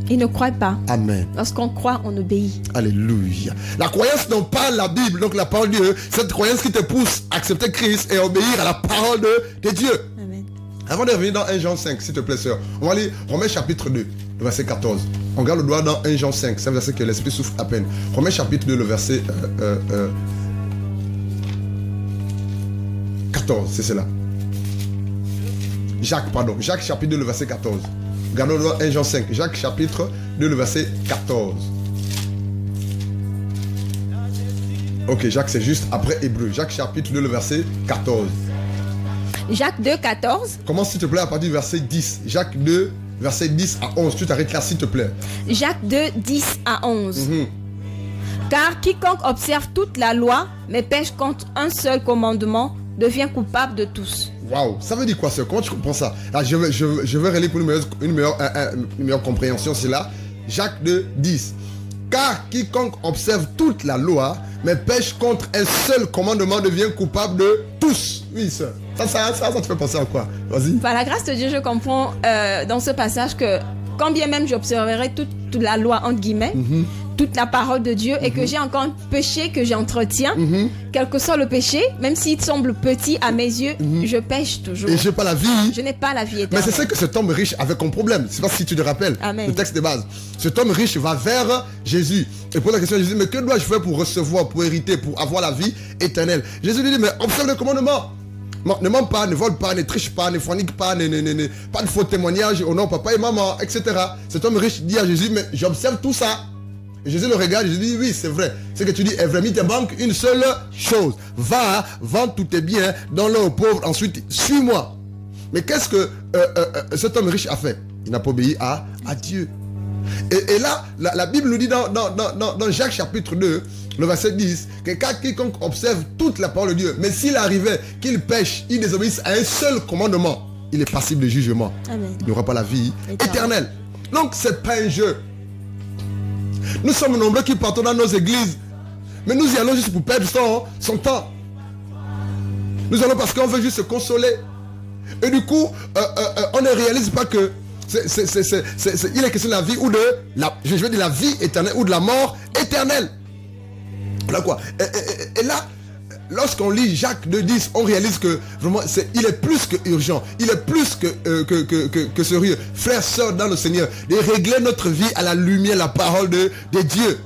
Ils ne croient pas. Amen. Lorsqu'on croit, on obéit. Alléluia. La croyance non pas la Bible, donc la parole de Dieu, cette croyance qui te pousse à accepter Christ et à obéir à la parole de Dieu. Amen. Avant de revenir dans 1 Jean 5, s'il te plaît, sœur, on va lire Romains chapitre 2, le verset 14. On garde le doigt dans 1 Jean 5, c'est un verset que l'esprit souffle à peine. Romains chapitre 2, le verset 14, c'est cela. Jacques chapitre 2, le verset 14. Regardons dans 1 Jean 5. Jacques chapitre 2, le verset 14. Ok, Jacques c'est juste après Hébreu. Jacques chapitre 2, le verset 14. Jacques 2, 14. Commence s'il te plaît à partir du verset 10. Jacques 2, verset 10 à 11. Tu t'arrêtes là s'il te plaît. Jacques 2, 10 à 11. Car quiconque observe toute la loi, mais pêche contre un seul commandement, devient coupable de tous. Waouh, ça veut dire quoi ça? Comment tu comprends ça? Là, je vais relire pour une meilleure compréhension, c'est là. Jacques 2, 10. Car quiconque observe toute la loi, mais pêche contre un seul commandement, devient coupable de tous. Oui, ça te fait penser à quoi? Vas-y. Par la grâce de Dieu, je comprends dans ce passage que quand bien même j'observerai toute la loi, entre guillemets, toute la parole de Dieu, et que j'ai encore un péché que j'entretiens, quel que soit le péché, même s'il semble petit à mes yeux, je pêche toujours. Et je n'ai pas la vie. Je n'ai pas la vie éternelle. Mais c'est ça que cet homme riche avait comme problème. Je ne sais pas si tu te rappelles. Amen. Le texte de base. Cet homme riche va vers Jésus. Et pour la question de Jésus, mais que dois-je faire pour recevoir, pour hériter, pour avoir la vie éternelle? Jésus lui dit, mais observe le commandement. Ne mens pas, ne vole pas, ne triche pas, ne fornique pas, pas de faux témoignages au nom de papa et maman, etc. Cet homme riche dit à Jésus, mais j'observe tout ça. Et Jésus le regarde et je dis, oui, c'est vrai. Ce que tu dis est vrai. Mais il te manque une seule chose. Va, vends tous tes biens, donne-le aux pauvres, ensuite suis-moi. Mais qu'est-ce que cet homme riche a fait? Il n'a pas obéi à Dieu. Et là, la Bible nous dit dans Jacques chapitre 2, le verset 10, que quiconque observe toute la parole de Dieu, mais s'il arrivait qu'il pêche, il désobéisse à un seul commandement, il est passible de jugement. Amen. Il n'aura pas la vie éternelle. Donc, ce n'est pas un jeu. Nous sommes nombreux qui partons dans nos églises, mais nous y allons juste pour perdre son temps. Nous allons parce qu'on veut juste se consoler. Et du coup, on ne réalise pas que il est question de la vie ou de je vais dire la vie éternelle ou de la mort éternelle. Là quoi. Et là, lorsqu'on lit Jacques 2,10, on réalise que vraiment il est plus que urgent, il est plus que sérieux, frères, sœurs dans le Seigneur, de régler notre vie à la lumière, la parole de Dieu.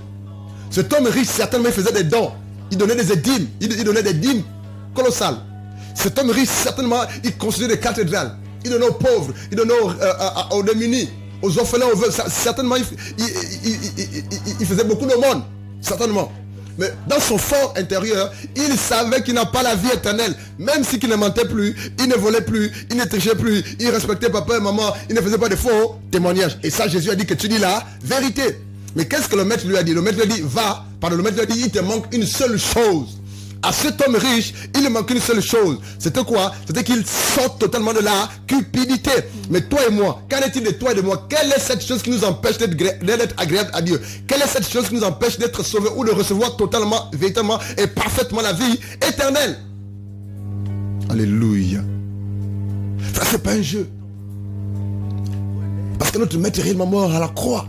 Cet homme riche, certainement, il faisait des dons, il donnait des dîmes, il donnait des dîmes colossales. Cet homme riche, certainement, il construisait des cathédrales, il donnait aux pauvres, il donnait aux démunis, aux orphelins, aux veuves. Certainement, il faisait beaucoup de monde, certainement. Mais dans son fort intérieur, il savait qu'il n'a pas la vie éternelle. Même si il ne mentait plus, il ne volait plus, il ne trichait plus, il respectait papa et maman, il ne faisait pas de faux témoignages. Et ça, Jésus a dit que tu dis la vérité. Mais qu'est-ce que le maître lui a dit? Le maître lui a dit, va. Pardon, le maître lui a dit, il te manque une seule chose. À cet homme riche, il ne manque une seule chose. C'était quoi? C'était qu'il sorte totalement de la cupidité. Mais toi et moi, qu'en est-il de toi et de moi? Quelle est cette chose qui nous empêche d'être agréable à Dieu? Quelle est cette chose qui nous empêche d'être sauvés ou de recevoir totalement, véritablement et parfaitement la vie éternelle? Alléluia. Ça, c'est pas un jeu. Parce que notre maître est réellement mort à la croix.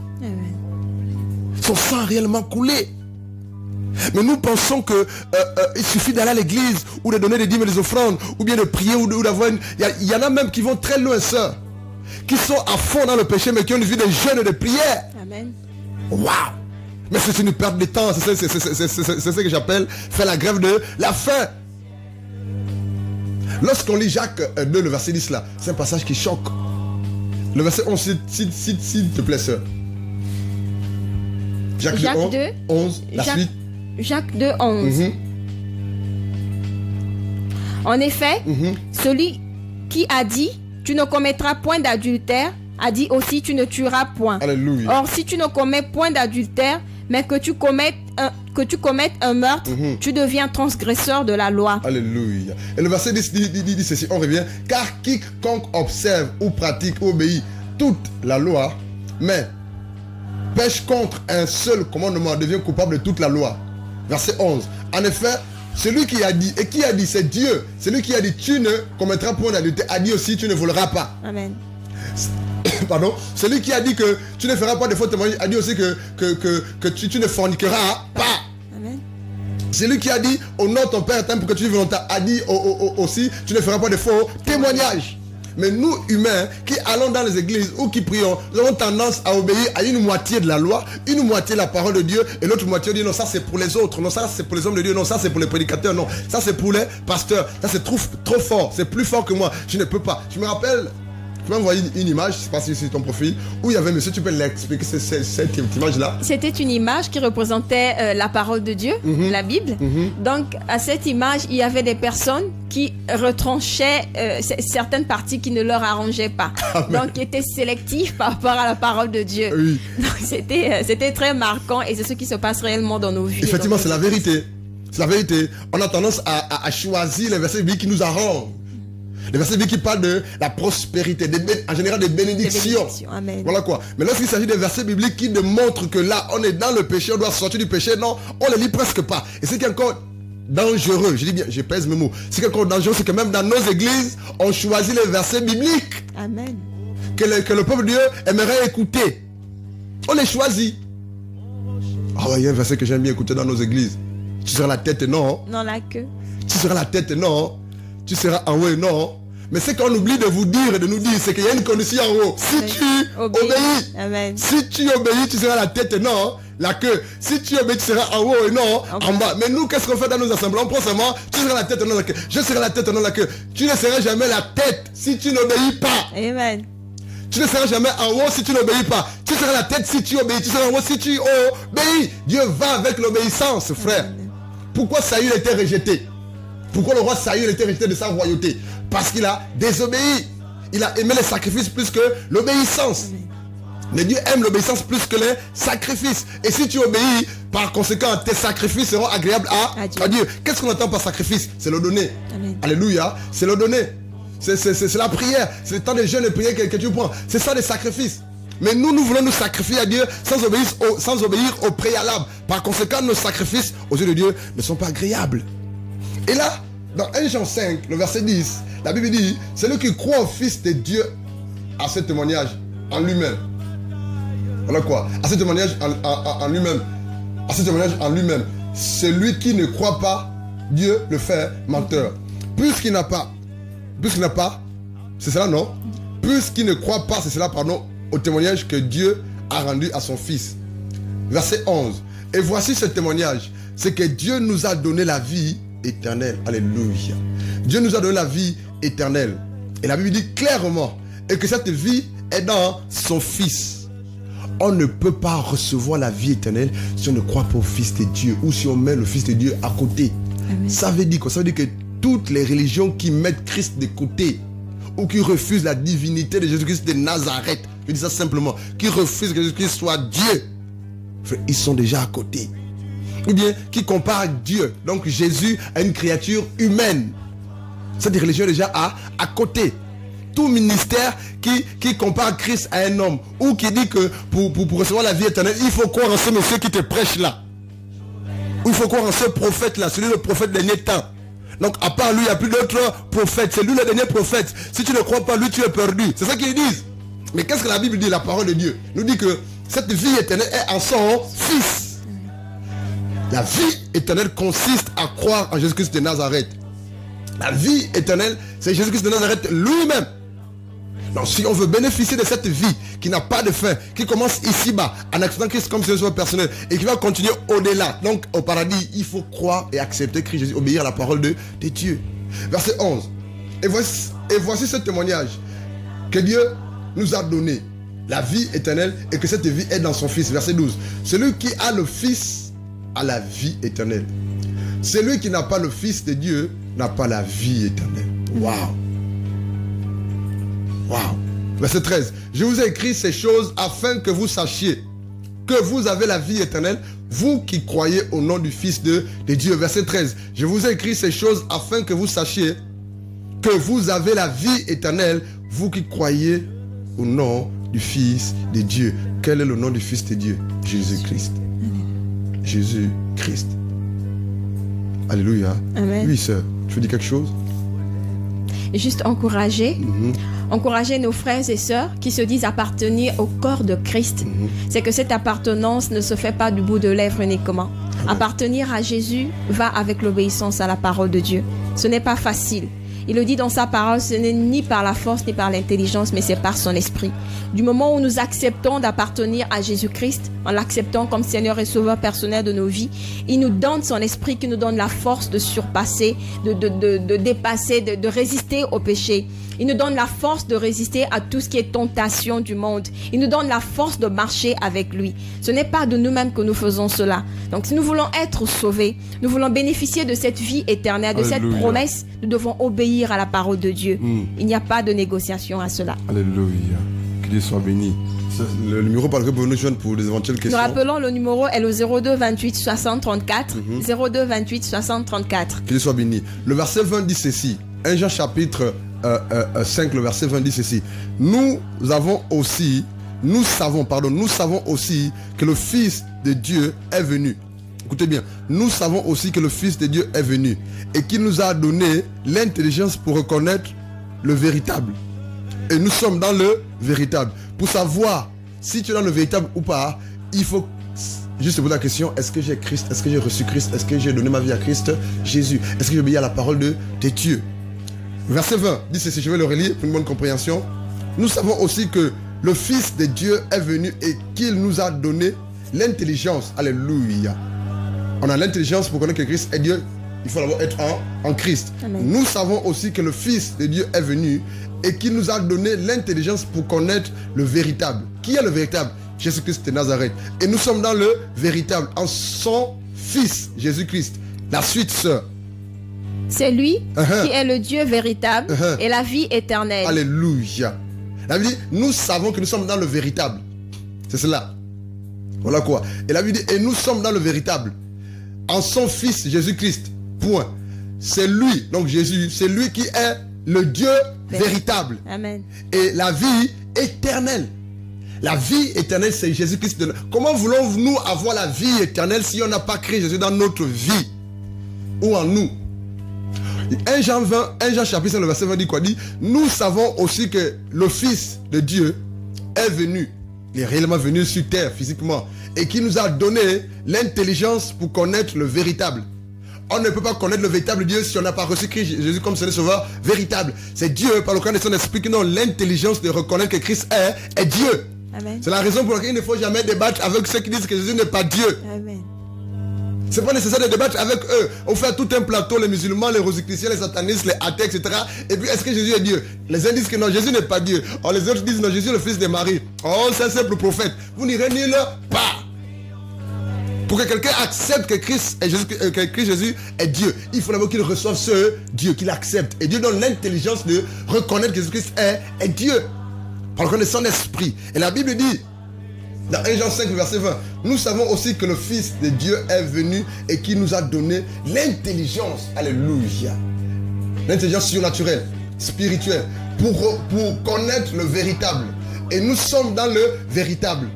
Son sang a réellement coulé. Mais nous pensons que il suffit d'aller à l'église ou de donner des dîmes et des offrandes ou bien de prier ou d'avoir une... Il y en a même qui vont très loin, sœurs, qui sont à fond dans le péché mais qui ont une vie de jeûne et de prière. Amen. Waouh. Mais c'est une perte de temps. C'est ce que j'appelle faire la grève de la faim. Lorsqu'on lit Jacques 2, le verset 10 là, c'est un passage qui choque. Le verset 11, s'il te plaît, sœur. Jacques 2, 11, la suite. Jacques 2, 11. En effet, celui qui a dit « Tu ne commettras point d'adultère » a dit aussi « Tu ne tueras point ». Alléluia. Or, si tu ne commets point d'adultère, mais que tu commettes un meurtre, tu deviens transgresseur de la loi. Alléluia. Et le verset dit ceci, on revient. Car quiconque observe ou pratique ou obéit toute la loi, mais pêche contre un seul commandement, devient coupable de toute la loi. Verset 11. En effet, celui qui a dit, et qui a dit, c'est Dieu. Celui qui a dit, tu ne commettras point d'adultère, a dit aussi, tu ne voleras pas. Amen. Pardon. Celui qui a dit que tu ne feras pas de faux témoignages, a dit aussi que tu ne forniqueras pas. Amen. Celui qui a dit, honore ton père et ta mère pour que tu vives longtemps, a dit aussi, tu ne feras pas de faux témoignages. Mais nous, humains, qui allons dans les églises ou qui prions, nous avons tendance à obéir à une moitié de la loi, une moitié de la parole de Dieu, et l'autre moitié dit non, ça c'est pour les autres, non, ça c'est pour les hommes de Dieu, non, ça c'est pour les prédicateurs, non, ça c'est pour les pasteurs, ça c'est trop fort, c'est plus fort que moi, je ne peux pas. Je me rappelle, tu m'as envoyé une image, je ne sais pas si c'est ton profil, où il y avait monsieur, tu peux l'expliquer, cette image-là. C'était une image qui représentait la parole de Dieu, la Bible. Donc, à cette image, il y avait des personnes qui retranchaient certaines parties qui ne leur arrangeaient pas. Amen. Donc, qui étaient sélectifs par rapport à la parole de Dieu. Oui. Donc, c'était très marquant et c'est ce qui se passe réellement dans nos vies. Effectivement, c'est la vérité. C'est la vérité. On a tendance à choisir les versets bibliques qui nous arrangent. Les versets bibliques qui parlent de la prospérité, en général des bénédictions. Amen. Voilà quoi. Mais lorsqu'il s'agit des versets bibliques qui démontrent que là, on est dans le péché, on doit sortir du péché, non, on les lit presque pas. Et c'est encore dangereux, je dis bien, je pèse mes mots. C'est encore dangereux, c'est que même dans nos églises, on choisit les versets bibliques. Amen. Que le peuple de Dieu aimerait écouter. On les choisit. Ah ouais, il y a un verset que j'aime bien écouter dans nos églises. Tu seras la tête et non. Non, la queue. Tu seras la tête et non. Tu seras en haut et non. Mais ce qu'on oublie de vous dire et de nous dire, c'est qu'il y a une condition en haut. Si tu obéis, Amen. Si tu obéis, tu seras la tête et non la queue. Si tu obéis, tu seras en haut et non en bas. Mais nous, qu'est-ce qu'on fait dans nos assemblées? On prend seulement, tu seras la tête et non la queue. Je serai la tête et non la queue. Tu ne seras jamais la tête si tu n'obéis pas. Amen. Tu ne seras jamais en haut si tu n'obéis pas. Tu seras la tête si tu obéis. Tu seras en haut si tu obéis. Dieu va avec l'obéissance, frère. Amen. Pourquoi Saül était rejeté? Pourquoi le roi Saül était rejeté de sa royauté? Parce qu'il a désobéi. Il a aimé les sacrifices plus que l'obéissance. Mais Dieu aime l'obéissance plus que les sacrifices. Et si tu obéis, par conséquent, tes sacrifices seront agréables à Dieu. Qu'est-ce qu'on entend par sacrifice? C'est le donner. Amen. Alléluia. C'est le donner. C'est la prière. C'est le temps de jeûne et prière que tu prends. C'est ça les sacrifices. Mais nous voulons nous sacrifier à Dieu sans obéir au préalable. Par conséquent, nos sacrifices aux yeux de Dieu ne sont pas agréables. Et là, dans 1 Jean 5, le verset 10, la Bible dit, celui qui croit au Fils de Dieu a ce témoignage en lui-même. Voilà quoi? À ce témoignage en lui-même. À ce témoignage en lui-même. Celui qui ne croit pas, Dieu le fait menteur. Puisqu'il n'a pas, c'est cela non? Puisqu'il ne croit pas, c'est cela, pardon, au témoignage que Dieu a rendu à son Fils. Verset 11. Et voici ce témoignage, c'est que Dieu nous a donné la vie éternelle. Alléluia. Dieu nous a donné la vie éternelle. Et la Bible dit clairement, et que cette vie est dans son Fils. On ne peut pas recevoir la vie éternelle si on ne croit pas au Fils de Dieu ou si on met le Fils de Dieu à côté. Amen. Ça veut dire quoi? Ça veut dire que toutes les religions qui mettent Christ de côté ou qui refusent la divinité de Jésus-Christ de Nazareth, je dis ça simplement, qui refusent que Jésus-Christ soit Dieu, ils sont déjà à côté. Ou bien qui comparent Dieu, donc Jésus, à une créature humaine. Cette religion est déjà à côté. Tout ministère qui compare Christ à un homme ou qui dit que pour recevoir la vie éternelle, il faut croire en ce monsieur qui te prêche là. Ou il faut croire en ce prophète là, celui le prophète des derniers temps. Donc à part lui, il n'y a plus d'autres prophètes. C'est lui le dernier prophète. Si tu ne crois pas lui, tu es perdu. C'est ça qu'ils disent. Mais qu'est-ce que la Bible dit? La parole de Dieu nous dit que cette vie éternelle est en son Fils. La vie éternelle consiste à croire en Jésus-Christ de Nazareth. La vie éternelle, c'est Jésus-Christ de Nazareth lui-même. Donc si on veut bénéficier de cette vie qui n'a pas de fin, qui commence ici-bas, en acceptant Christ comme Seigneur personnel et qui va continuer au-delà, donc au paradis, il faut croire et accepter Christ Jésus, obéir à la parole de Dieu. Verset 11. Et voici ce témoignage que Dieu nous a donné, la vie éternelle, et que cette vie est dans son Fils. Verset 12. Celui qui a le Fils a la vie éternelle. Celui qui n'a pas le Fils de Dieu n'a pas la vie éternelle. Waouh! Waouh! Verset 13. Je vous ai écrit ces choses afin que vous sachiez que vous avez la vie éternelle, vous qui croyez au nom du Fils de Dieu. Verset 13. Je vous ai écrit ces choses afin que vous sachiez que vous avez la vie éternelle, vous qui croyez au nom du Fils de Dieu. Quel est le nom du Fils de Dieu? Jésus-Christ. Jésus-Christ. Alléluia. Amen. Oui, sœur, tu veux dire quelque chose? Juste encourager nos frères et sœurs qui se disent appartenir au corps de Christ. C'est que cette appartenance ne se fait pas du bout de lèvres uniquement. Appartenir à Jésus va avec l'obéissance à la parole de Dieu. Ce n'est pas facile. Il le dit dans sa parole, ce n'est ni par la force ni par l'intelligence, mais c'est par son esprit. Du moment où nous acceptons d'appartenir à Jésus-Christ, en l'acceptant comme Seigneur et Sauveur personnel de nos vies, il nous donne son esprit qui nous donne la force de surpasser, de dépasser, de résister au péché. Il nous donne la force de résister à tout ce qui est tentation du monde. Il nous donne la force de marcher avec lui. Ce n'est pas de nous-mêmes que nous faisons cela. Donc si nous voulons être sauvés, nous voulons bénéficier de cette vie éternelle, de cette promesse, nous devons obéir à la parole de Dieu. Il n'y a pas de négociation à cela. Alléluia. Que Dieu soit béni. Le numéro par lequel vous nous joindre pour les éventuelles questions. Nous rappelons, le numéro est le 02 28 60 34. 02 28 60 34. Que Dieu soit béni. Le verset 20 dit ceci. 1 Jean chapitre 5, le verset 20 dit ceci. Nous savons aussi que le Fils de Dieu est venu. Écoutez bien. Nous savons aussi que le Fils de Dieu est venu et qu'il nous a donné l'intelligence pour reconnaître le véritable. Et nous sommes dans le véritable. Pour savoir si tu es dans le véritable ou pas, il faut juste poser la question, est-ce que j'ai Christ? Est-ce que j'ai reçu Christ? Est-ce que j'ai donné ma vie à Christ Jésus? Est-ce que j'ai obéi à la parole de Dieu? Verset 20 dit ceci, je vais le relire pour une bonne compréhension. Nous savons aussi que le Fils de Dieu est venu et qu'il nous a donné l'intelligence. Alléluia. On a l'intelligence pour connaître que Christ est Dieu. Il faut d'abord être en Christ. Amen. Nous savons aussi que le Fils de Dieu est venu et qu'il nous a donné l'intelligence pour connaître le véritable. Qui est le véritable? Jésus-Christ de Nazareth. Et nous sommes dans le véritable, en son Fils, Jésus-Christ. La suite, sœur. C'est lui qui est le Dieu véritable et la vie éternelle. Alléluia. La Bible dit, nous savons que nous sommes dans le véritable. C'est cela. Voilà quoi. Et la Bible dit, et nous sommes dans le véritable. En son Fils, Jésus-Christ. Point. C'est lui, donc Jésus, c'est lui qui est le Dieu véritable. Amen. Et la vie éternelle. La vie éternelle, c'est Jésus-Christ. Comment voulons-nous avoir la vie éternelle si on n'a pas créé Jésus dans notre vie ou en nous? 1 Jean 20, 1 Jean chapitre 5, le verset 20 dit quoi? Dit, nous savons aussi que le Fils de Dieu est venu, il est réellement venu sur terre physiquement, et qui nous a donné l'intelligence pour connaître le véritable. On ne peut pas connaître le véritable Dieu si on n'a pas reçu Christ Jésus comme Seigneur Sauveur véritable. C'est Dieu, par le courant de son esprit, qui donne l'intelligence de reconnaître que Christ est Dieu. C'est la raison pour laquelle il ne faut jamais débattre avec ceux qui disent que Jésus n'est pas Dieu. Amen. C'est pas nécessaire de débattre avec eux. On fait tout un plateau, les musulmans, les rosicruciens, les satanistes, les athées, etc. Et puis, est-ce que Jésus est Dieu? Les uns disent que non, Jésus n'est pas Dieu. Or, les autres disent non, Jésus est le fils de Marie. Oh, c'est un simple prophète. Vous n'irez nulle part. Pour que quelqu'un accepte que Christ Jésus est Dieu, il faut d'abord qu'il reçoive ce Dieu, qu'il accepte. Et Dieu donne l'intelligence de reconnaître que Jésus-Christ est Dieu. Par le contrôle de son esprit. Et la Bible dit, dans 1 Jean 5, verset 20, nous savons aussi que le Fils de Dieu est venu et qui nous a donné l'intelligence, alléluia, l'intelligence surnaturelle, spirituelle, pour connaître le véritable. Et nous sommes dans le véritable,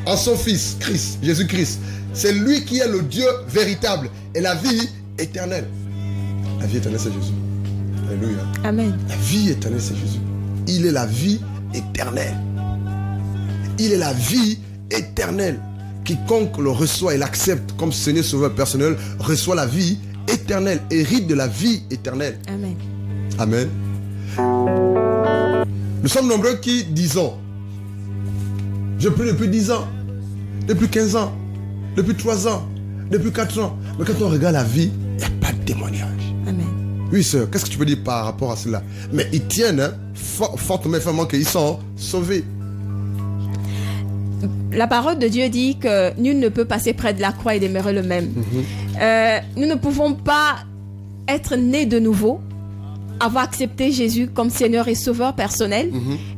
en son Fils, Christ, Jésus-Christ. C'est lui qui est le Dieu véritable et la vie éternelle. La vie éternelle, c'est Jésus. Alléluia. Amen. La vie éternelle, c'est Jésus. Il est la vie éternelle. Il est la vie éternelle. Quiconque le reçoit et l'accepte comme Seigneur Sauveur personnel reçoit la vie éternelle, hérite de la vie éternelle. Amen. Amen. Nous sommes nombreux qui disons, je prie depuis 10 ans, depuis 15 ans, depuis 3 ans, depuis 4 ans. Mais quand on regarde la vie, il n'y a pas de témoignage. Amen. Oui, sœur, qu'est-ce que tu peux dire par rapport à cela? Mais ils tiennent fortement et fermement qu'ils sont sauvés. La parole de Dieu dit que nul ne peut passer près de la croix et demeurer le même. Nous ne pouvons pas être nés de nouveau, avoir accepté Jésus comme Seigneur et Sauveur personnel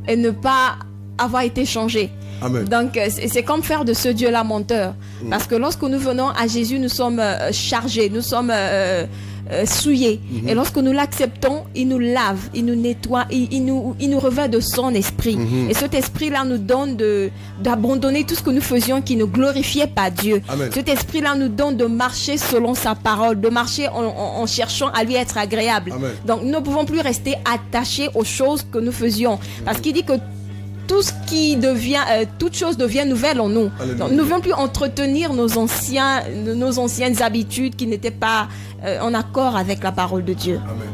et ne pas avoir été changé. Amen. Donc c'est comme faire de ce Dieu-là menteur. Parce que lorsque nous venons à Jésus, nous sommes chargés, nous sommes souillés. Et lorsque nous l'acceptons, il nous lave, il nous nettoie, il nous revêt de son esprit. Et cet esprit-là nous donne d'abandonner tout ce que nous faisions qui ne glorifiait pas Dieu. Amen. Cet esprit-là nous donne de marcher selon sa parole, de marcher en cherchant à lui être agréable. Amen. Donc nous ne pouvons plus rester attachés aux choses que nous faisions. Parce qu'il dit que toute chose devient nouvelle en nous. Donc, nous ne pouvons plus entretenir nos anciennes habitudes qui n'étaient pas en accord avec la parole de Dieu. Amen.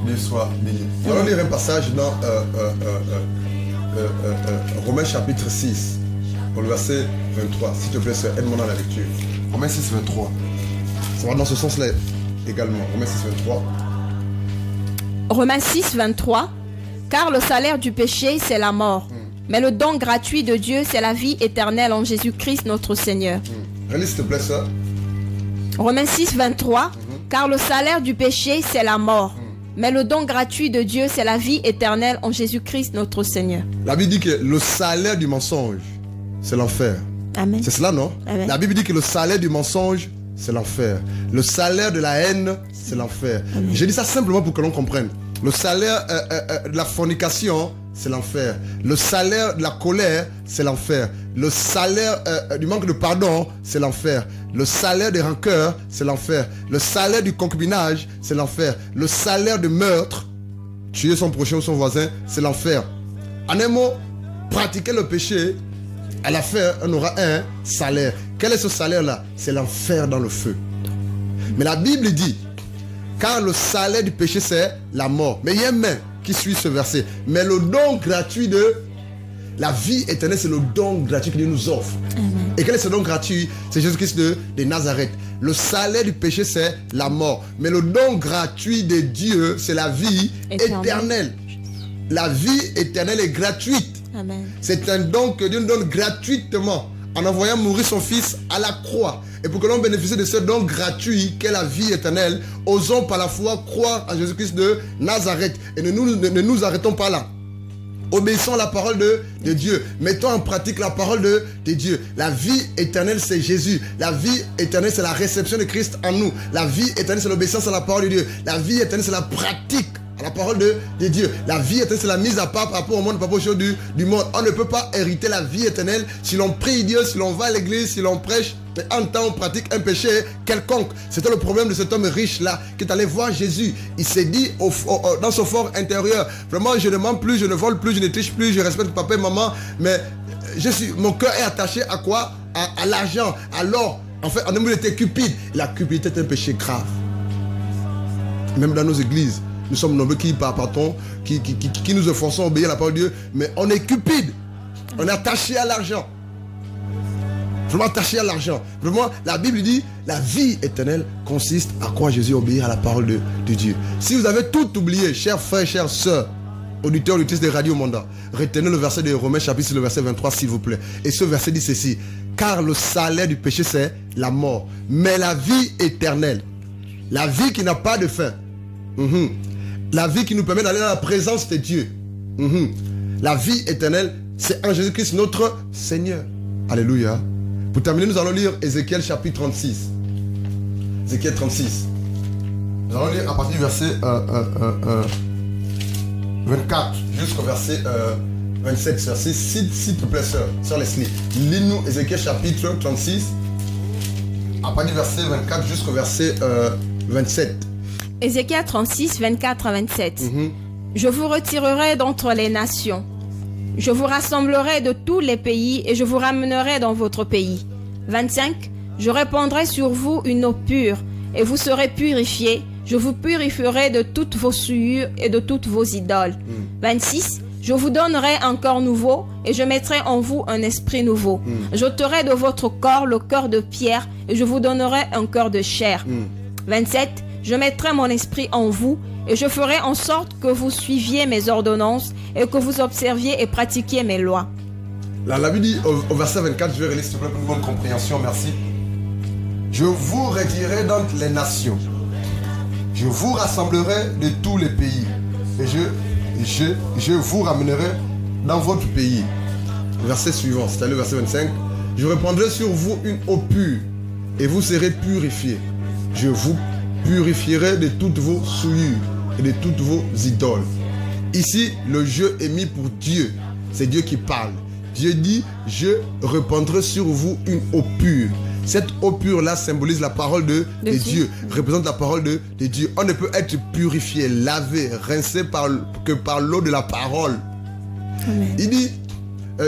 Dieu soit béni. Nous allons lire un passage dans Romains chapitre 6, au verset 23. S'il te plaît, sœur, aide-moi dans la lecture. Romains 6, 23. Ça va dans ce sens-là également. Romains 6, 23. Romains 6, 23. Car le salaire du péché, c'est la mort. Mais le don gratuit de Dieu, c'est la vie éternelle en Jésus-Christ notre Seigneur. Relis, s'il te plaît, ça. Romains 6, 23. Car le salaire du péché, c'est la mort. Mais le don gratuit de Dieu, c'est la vie éternelle en Jésus-Christ notre Seigneur. La Bible dit que le salaire du mensonge, c'est l'enfer. Amen. C'est cela, non? Amen. La Bible dit que le salaire du mensonge, c'est l'enfer. Le salaire de la haine, c'est l'enfer. Je dis ça simplement pour que l'on comprenne. Le salaire de la fornication, c'est l'enfer. Le salaire de la colère, c'est l'enfer. Le salaire du manque de pardon, c'est l'enfer. Le salaire des rancœurs, c'est l'enfer. Le salaire du concubinage, c'est l'enfer. Le salaire de meurtre, tuer son prochain ou son voisin, c'est l'enfer. En un mot, pratiquer le péché, à la fin, on aura un salaire. Quel est ce salaire-là? C'est l'enfer dans le feu. Mais la Bible dit, car le salaire du péché, c'est la mort. Mais il y a un mais qui suit ce verset. Mais le don gratuit de la vie éternelle, c'est le don gratuit que Dieu nous offre. Amen. Et quel est ce don gratuit? C'est Jésus-Christ de Nazareth. Le salaire du péché, c'est la mort. Mais le don gratuit de Dieu, c'est la vie éternelle. La vie éternelle est gratuite. Amen. C'est un don que Dieu nous donne gratuitement en envoyant mourir son Fils à la croix. Et pour que l'on bénéficie de ce don gratuit qu'est la vie éternelle, osons par la foi croire en Jésus-Christ de Nazareth. Et ne nous arrêtons pas là. Obéissons à la parole de Dieu. Mettons en pratique la parole de Dieu. La vie éternelle, c'est Jésus. La vie éternelle, c'est la réception de Christ en nous. La vie éternelle, c'est l'obéissance à la parole de Dieu. La vie éternelle, c'est la pratique à la parole de Dieu. La vie éternelle, c'est la mise à part par rapport au monde, par rapport aux choses du monde. On ne peut pas hériter la vie éternelle si l'on prie Dieu, si l'on va à l'église, si l'on prêche Mais en temps, on pratique un péché quelconque. C'était le problème de cet homme riche-là qui est allé voir Jésus. Il s'est dit dans son fort intérieur, vraiment, je ne mens plus, je ne vole plus, je ne triche plus, je respecte papa et maman. Mais mon cœur est attaché à quoi? À l'argent, à l'or. En fait, en un mot, il était cupide. La cupidité est un péché grave. Même dans nos églises, nous sommes nombreux qui partons, qui nous efforçons à obéir à la parole de Dieu, mais on est cupide. On est attaché à l'argent. Vraiment attaché à l'argent. Vraiment, la Bible dit, la vie éternelle consiste à croire Jésus, obéir à la parole de Dieu. Si vous avez tout oublié, chers frères, chères sœurs, auditeurs, auditrices de Radio Monda, retenez le verset de Romains chapitre, le verset 23, s'il vous plaît. Et ce verset dit ceci: car le salaire du péché, c'est la mort. Mais la vie éternelle, la vie qui n'a pas de fin, la vie qui nous permet d'aller dans la présence de Dieu, la vie éternelle, c'est en Jésus-Christ notre Seigneur. Alléluia. Pour terminer, nous allons lire Ézéchiel chapitre 36. Ézéchiel 36. Nous allons lire à partir du verset 24 jusqu'au verset 27. S'il te plaît, sœur Leslie, lis-nous Ézéchiel chapitre 36 à partir du verset 24 jusqu'au verset 27. Ézéchiel 36, 24 à 27. Je vous retirerai d'entre les nations. Je vous rassemblerai de tous les pays et je vous ramènerai dans votre pays. 25. Je répandrai sur vous une eau pure et vous serez purifiés. Je vous purifierai de toutes vos souillures et de toutes vos idoles. 26. Je vous donnerai un corps nouveau et je mettrai en vous un esprit nouveau. J'ôterai de votre corps le cœur de pierre et je vous donnerai un cœur de chair. 27. Je mettrai mon esprit en vous et je ferai en sorte que vous suiviez mes ordonnances et que vous observiez et pratiquiez mes lois. Là, la Bible dit au verset 24, je vais relire s'il te plaît pour une bonne compréhension, merci. Je vous redirai dans les nations. Je vous rassemblerai de tous les pays et je vous ramènerai dans votre pays. Verset suivant, c'est le verset 25. Je répandrai sur vous une eau pure et vous serez purifiés. Je vous purifierai de toutes vos souillures et de toutes vos idoles. Ici, le jeu est mis pour Dieu. C'est Dieu qui parle. Dieu dit, je répandrai sur vous une eau pure. Cette eau pure-là symbolise la parole de Dieu, représente la parole de Dieu. On ne peut être purifié, lavé, rincé que par l'eau de la parole. Amen. Il dit,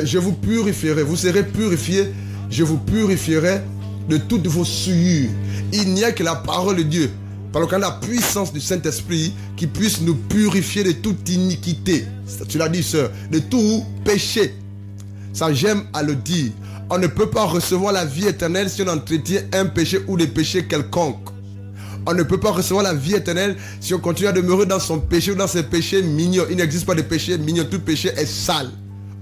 je vous purifierai, vous serez purifiés, je vous purifierai de toutes vos souillures. Il n'y a que la parole de Dieu, par le cas de la puissance du Saint-Esprit, qui puisse nous purifier de toute iniquité. Tu l'as dit, sœur, de tout péché. Ça, j'aime à le dire. On ne peut pas recevoir la vie éternelle si on entretient un péché ou des péchés quelconques. On ne peut pas recevoir la vie éternelle si on continue à demeurer dans son péché ou dans ses péchés mignons. Il n'existe pas de péché mignon. Tout péché est sale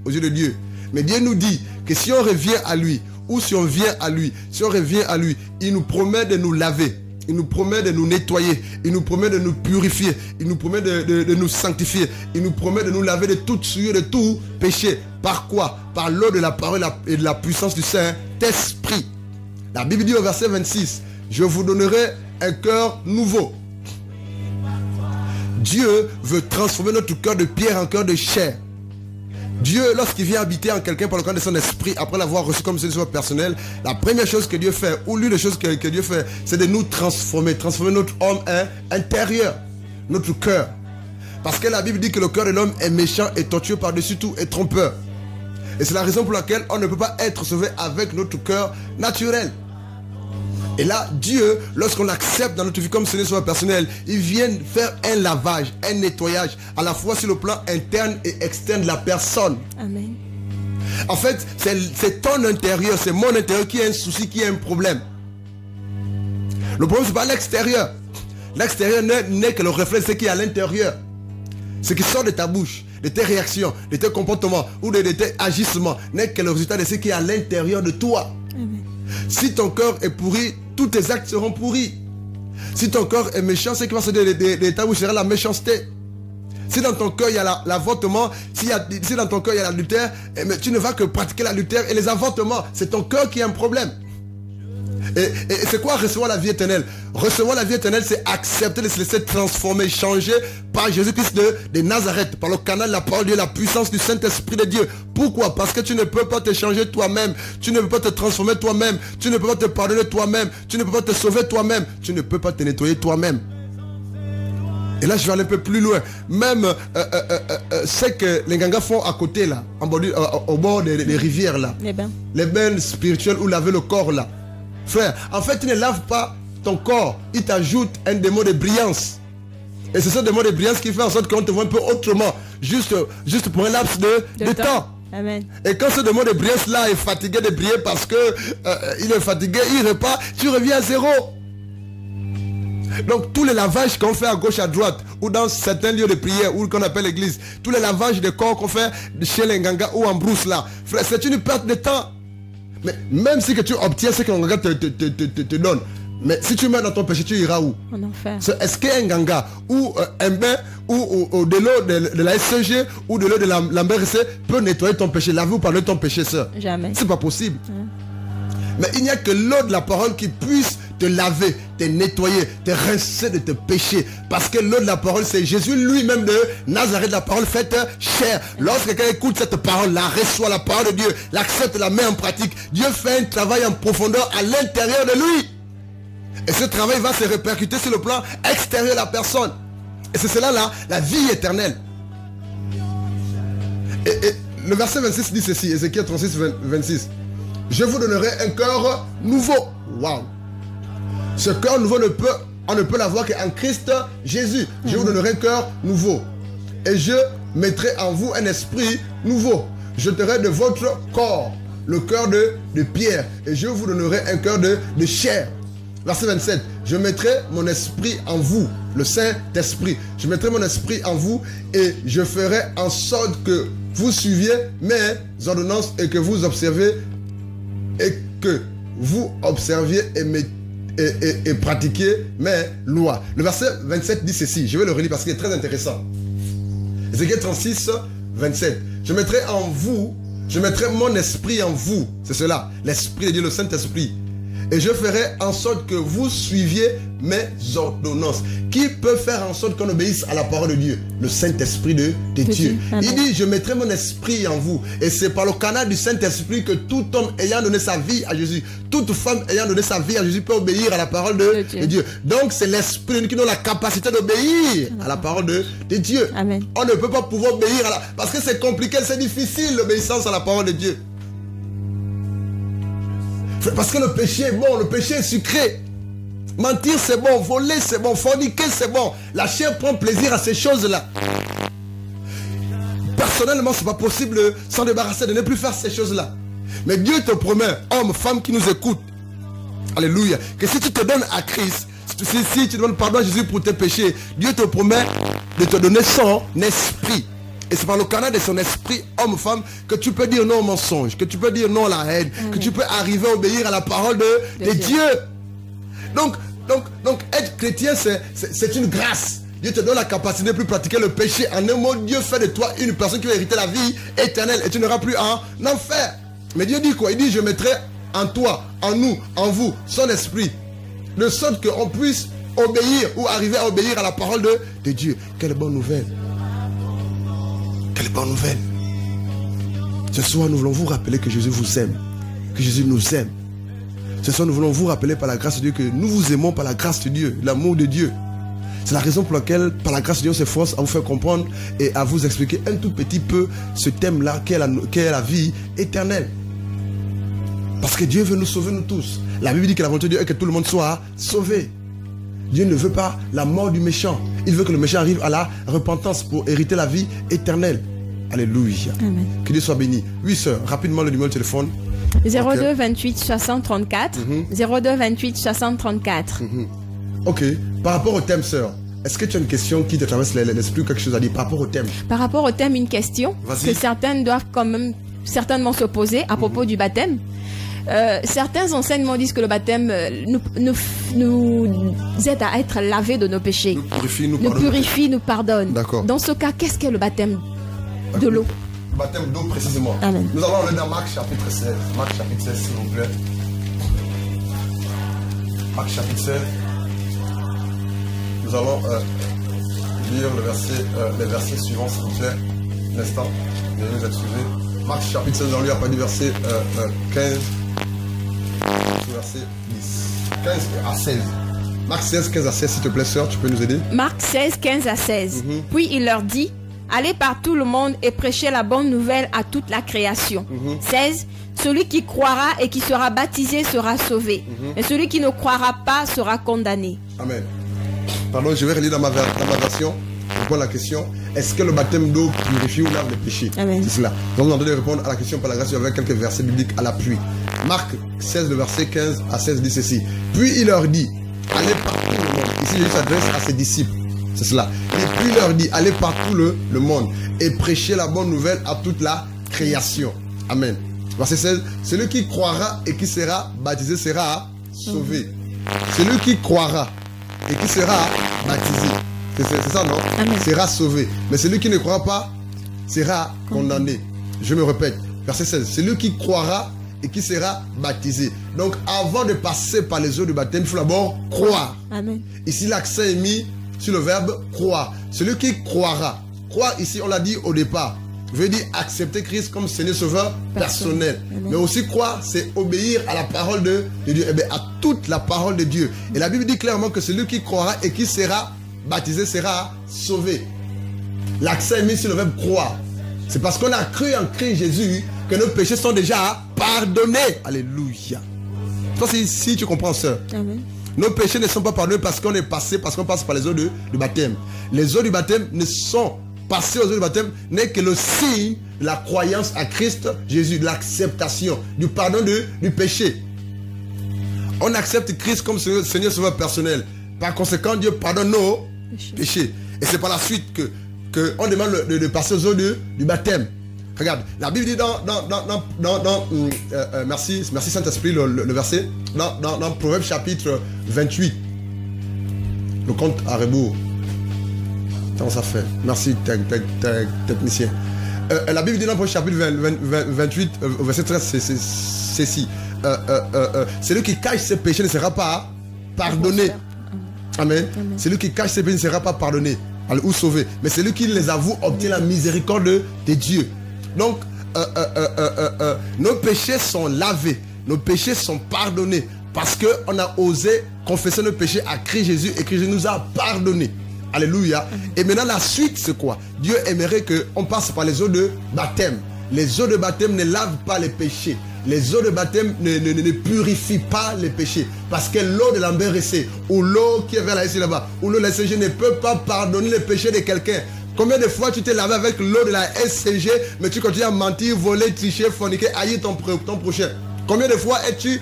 aux yeux de Dieu. Mais Dieu nous dit que si on revient à lui, ou si on vient à lui, si on revient à lui, il nous promet de nous laver. Il nous promet de nous nettoyer. Il nous promet de nous purifier. Il nous promet de nous sanctifier. Il nous promet de nous laver de toute souillure, de tout péché. Par quoi? Par l'eau de la parole et de la puissance du Saint-Esprit. La Bible dit au verset 26, je vous donnerai un cœur nouveau. Dieu veut transformer notre cœur de pierre en cœur de chair. Dieu, lorsqu'il vient habiter en quelqu'un par le cas de son esprit, après l'avoir reçu comme Seigneur personnel, la première chose que Dieu fait, ou l'une des choses que Dieu fait, c'est de nous transformer notre homme intérieur, notre cœur. Parce que la Bible dit que le cœur de l'homme est méchant et tortueux par-dessus tout et trompeur. Et c'est la raison pour laquelle on ne peut pas être sauvé avec notre cœur naturel. Et là, Dieu, lorsqu'on accepte dans notre vie comme Seigneur personnel, il vient faire un lavage, un nettoyage, à la fois sur le plan interne et externe de la personne. Amen. En fait, c'est ton intérieur, c'est mon intérieur qui a un souci, qui a un problème. Le problème, ce n'est pas l'extérieur. L'extérieur n'est que le reflet de ce qui est à l'intérieur. Ce qui sort de ta bouche, de tes réactions, de tes comportements ou de tes agissements, n'est que le résultat de ce qui est à l'intérieur de toi. Amen. Si ton cœur est pourri, tous tes actes seront pourris. Si ton cœur est méchant, ce qui va sortir de ta bouche sera la méchanceté. Si dans ton cœur il y a l'avortement, si dans ton cœur il y a l'adultère, tu ne vas que pratiquer l'adultère et les avortements. C'est ton cœur qui a un problème. Et c'est quoi recevoir la vie éternelle? Recevoir la vie éternelle, c'est accepter de se laisser transformer, changer par Jésus-Christ de Nazareth, par le canal de la parole de Dieu, la puissance du Saint-Esprit de Dieu. Pourquoi? Parce que tu ne peux pas te changer toi-même, tu ne peux pas te transformer toi-même, tu ne peux pas te pardonner toi-même, tu ne peux pas te sauver toi-même, tu ne peux pas te nettoyer toi-même. Et là, je vais aller un peu plus loin. Même ce que les gangas font à côté, là, au bord des rivières, là. Les bains spirituels où laver le corps, là. Frère, en fait, tu ne laves pas ton corps. Il t'ajoute un démon de brillance. Et c'est ce démon de brillance qui fait en sorte qu'on te voit un peu autrement. Juste pour un laps de temps. Amen. Et quand ce démon de brillance là est fatigué de briller parce que il est fatigué, il repart, tu reviens à zéro. Donc tous les lavages qu'on fait à gauche, à droite, ou dans certains lieux de prière, ou qu'on appelle l'église, tous les lavages de corps qu'on fait chez les Nganga ou en brousse là, frère, c'est une perte de temps. Mais même si que tu obtiens ce que le Nganga te donne, mais si tu meurs dans ton péché, tu iras où? En enfer. Est-ce qu'un Nganga ou un bain ou de l'eau de la SCG ou de l'eau de la MRC peut nettoyer ton péché, laver ou pardonner ton péché, sœur? Jamais. C'est pas possible. Mais il n'y a que l'eau de la parole qui puisse te laver, te nettoyer, te rincer de tes péchés. Parce que l'eau de la parole, c'est Jésus lui-même de Nazareth, la parole faite chair. Lorsque quelqu'un écoute cette parole, la reçoit la parole de Dieu, l'accepte, la met en pratique, Dieu fait un travail en profondeur à l'intérieur de lui. Et ce travail va se répercuter sur le plan extérieur de la personne. Et c'est cela là, la vie éternelle. Et le verset 26 dit ceci, Ézéchiel 36, 26. Je vous donnerai un cœur nouveau. Waouh. Ce cœur nouveau, on ne peut l'avoir qu'en Christ Jésus. Je vous donnerai un cœur nouveau. Et je mettrai en vous un esprit nouveau. Je jeterai de votre corps le cœur de pierre. Et je vous donnerai un cœur de chair. Verset 27. Je mettrai mon esprit en vous, le Saint-Esprit. Je mettrai mon esprit en vous et je ferai en sorte que vous suiviez mes ordonnances et que vous observiez et pratiquiez mes lois. Le verset 27 dit ceci. Je vais le relire parce qu'il est très intéressant. Ézéchiel 36, 27. Je mettrai en vous, je mettrai mon esprit en vous. C'est cela, l'esprit de Dieu, le Saint-Esprit. Et je ferai en sorte que vous suiviez mes ordonnances. Qui peut faire en sorte qu'on obéisse à la parole de Dieu? Le Saint-Esprit de Dieu. Il dit, je mettrai mon esprit en vous. Et c'est par le canal du Saint-Esprit que tout homme ayant donné sa vie à Jésus, toute femme ayant donné sa vie à Jésus peut obéir à la parole de Dieu. Donc c'est l'Esprit qui a la capacité d'obéir à la parole de Dieu. Amen. On ne peut pas pouvoir obéir à la... Parce que c'est compliqué, c'est difficile l'obéissance à la parole de Dieu. Parce que le péché est bon, le péché est sucré. Mentir c'est bon, voler c'est bon, forniquer c'est bon. La chair prend plaisir à ces choses-là. Personnellement, c'est pas possible de s'en débarrasser, de ne plus faire ces choses-là. Mais Dieu te promet, homme, femme qui nous écoute, alléluia, que si tu te donnes à Christ, si tu demandes pardon à Jésus pour tes péchés, Dieu te promet de te donner son esprit. Et c'est par le canal de son esprit, homme, femme, que tu peux dire non au mensonge, que tu peux dire non à la haine, que tu peux arriver à obéir à la parole de Dieu. Donc, être chrétien, c'est une grâce. Dieu te donne la capacité de plus pratiquer le péché. En un mot, Dieu fait de toi une personne qui va hériter la vie éternelle et tu n'auras plus en enfer. Mais Dieu dit quoi? Il dit, je mettrai en toi, en nous, en vous, son esprit, de sorte qu'on puisse obéir ou arriver à obéir à la parole de Dieu. Quelle bonne nouvelle! Quelle bonne nouvelle. Ce soir, nous voulons vous rappeler que Jésus vous aime. Que Jésus nous aime. Ce soir, nous voulons vous rappeler par la grâce de Dieu que nous vous aimons par la grâce de Dieu, l'amour de Dieu. C'est la raison pour laquelle, par la grâce de Dieu, on s'efforce à vous faire comprendre et à vous expliquer un tout petit peu ce thème-là, qu'est la vie éternelle. Parce que Dieu veut nous sauver, nous tous. La Bible dit que la volonté de Dieu est que tout le monde soit sauvé. Dieu ne veut pas la mort du méchant. Il veut que le méchant arrive à la repentance pour hériter la vie éternelle. Alléluia. Amen. Que Dieu soit béni. Oui, sœur, rapidement le numéro de téléphone. 02 28 60 34. 02 28 60 34. Ok. Par rapport au thème, sœur, est-ce que tu as une question qui te traverse l'esprit ou quelque chose à dire par rapport au thème? Par rapport au thème, une question que certaines doivent quand même certainement se poser à propos du baptême. Certains enseignements disent que le baptême nous aide à être lavés de nos péchés. Nous purifie, nous pardonne. Dans ce cas, qu'est-ce qu'est le baptême de l'eau? Le baptême d'eau précisément. Amen. Nous allons aller dans Marc chapitre 16. Marc chapitre 16, s'il vous plaît. Marc chapitre 16. Nous allons lire les versets suivants, s'il vous plaît. L'instant, veuillez nous excuser. Marc chapitre 16, on lui a pas du verset 15. Verset 10. 15 à 16. Marc 16, 15 à 16, s'il te plaît, sœur, tu peux nous aider? Marc 16, 15 à 16. Puis il leur dit, allez par tout le monde et prêchez la bonne nouvelle à toute la création. 16. Celui qui croira et qui sera baptisé sera sauvé. Et celui qui ne croira pas sera condamné. Amen. Pardon, je vais relire dans ma version. Je pose la question. Est-ce que le baptême d'eau purifie ou lave les péchés? Amen. C'est cela. Donc, nous allons répondre à la question par la grâce avec quelques versets bibliques à l'appui. Marc 16, le verset 15 à 16 dit ceci. Puis il leur dit, allez partout le monde. Ici, Jésus s'adresse à ses disciples. C'est cela. Et puis il leur dit, allez partout le monde et prêchez la bonne nouvelle à toute la création. Amen. Verset 16. Celui qui croira et qui sera baptisé sera sauvé. Celui qui croira et qui sera baptisé. C'est ça, non? Amen. Sera sauvé. Mais celui qui ne croira pas sera condamné. Je me répète. Verset 16. Celui qui croira et qui sera baptisé. Donc, avant de passer par les eaux du baptême, il faut d'abord croire. Amen. Ici, l'accent est mis sur le verbe croire. Celui qui croira. Croire, ici, on l'a dit au départ, veut dire accepter Christ comme Seigneur Sauveur personnel. Amen. Mais aussi croire, c'est obéir à la parole de Dieu. Eh bien, à toute la parole de Dieu. Et la Bible dit clairement que celui qui croira et qui sera baptisé sera sauvé. L'accent est mis sur le verbe croire. C'est parce qu'on a cru en Christ Jésus que nos péchés sont déjà pardonnés. Alléluia. Toi, si tu comprends ça. Amen. Nos péchés ne sont pas pardonnés parce qu'on passe par les eaux du baptême. Les eaux du baptême ne sont passer aux eaux du baptême n'est que le signe de la croyance à Christ Jésus, de l'acceptation, du pardon du péché. On accepte Christ comme Seigneur Sauveur personnel. Par conséquent, Dieu pardonne nos péchés. Et c'est par la suite que on demande de passer aux eaux du baptême. Regarde, la Bible dit merci Saint-Esprit, le verset, dans Proverbe chapitre 28, le conte à rebours. Comment ça fait? Merci, technicien. La Bible dit dans le chapitre 28, verset 13, c'est ceci. Celui qui cache ses péchés ne sera pas pardonné. Amen. Celui qui cache ses péchés ne sera pas pardonné ou sauvé. Mais celui qui les avoue obtient la miséricorde de Dieu. Donc, nos péchés sont lavés. Nos péchés sont pardonnés. Parce qu'on a osé confesser nos péchés à Christ Jésus et que Jésus nous a pardonnés. Alléluia. Et maintenant la suite c'est quoi? Dieu aimerait qu'on passe par les eaux de baptême. Les eaux de baptême ne lavent pas les péchés. Les eaux de baptême ne purifient pas les péchés. Parce que l'eau de l'embéressé ou l'eau qui est vers la SCG là-bas ou l'eau de la SCG ne peut pas pardonner les péchés de quelqu'un. Combien de fois tu t'es lavé avec l'eau de la SCG mais tu continues à mentir, voler, tricher, forniquer, haïr ton prochain? Combien de fois es-tu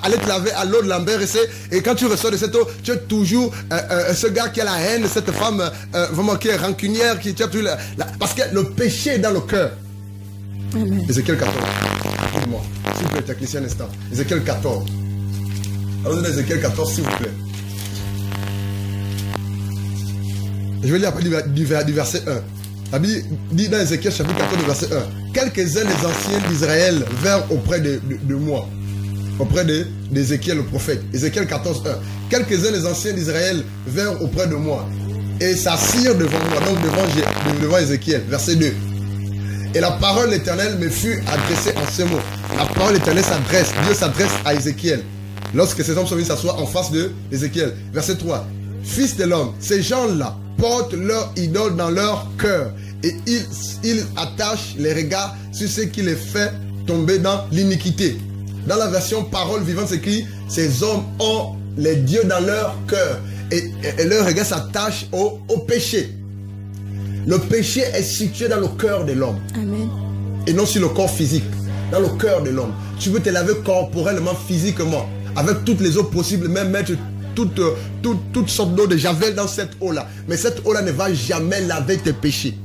allé te laver à l'eau de l'embéressé et quand tu ressors de cette eau, tu es toujours ce gars qui a la haine, cette femme vraiment qui est rancunière, qui a toujours parce que le péché est dans le cœur. Ézéchiel 14. Dis-moi, s'il vous plaît, technicien un instant. Ézéchiel 14. Allons-y dans Ézéchiel 14, s'il vous plaît. Je vais lire après du verset 1. La Bible dit dans Ézéchiel chapitre 14, verset 1. Quelques-uns des anciens d'Israël vinrent auprès de moi. Auprès d'Ézéchiel le prophète. Ézéchiel 14, 1. Quelques-uns des anciens d'Israël vinrent auprès de moi. Et s'assirent devant moi. Donc devant Ézéchiel. Verset 2. Et la parole de l'Éternel me fut adressée en ces mots. La parole de l'Éternel s'adresse. Dieu s'adresse à Ézéchiel. Lorsque ces hommes sont venus s'asseoir en face d'Ézéchiel. Verset 3. Fils de l'homme, ces gens-là portent leur idole dans leur cœur. Et ils attachent les regards sur ce qui les fait tomber dans l'iniquité. Dans la version parole vivante, c'est écrit, ces hommes ont les dieux dans leur cœur. Et leur regard s'attache au péché. Le péché est situé dans le cœur de l'homme. Amen. Et non sur le corps physique. Dans le cœur de l'homme. Tu veux te laver corporellement, physiquement. Avec toutes les eaux possibles, même mettre toutes sortes d'eau de javel dans cette eau-là. Mais cette eau-là ne va jamais laver tes péchés.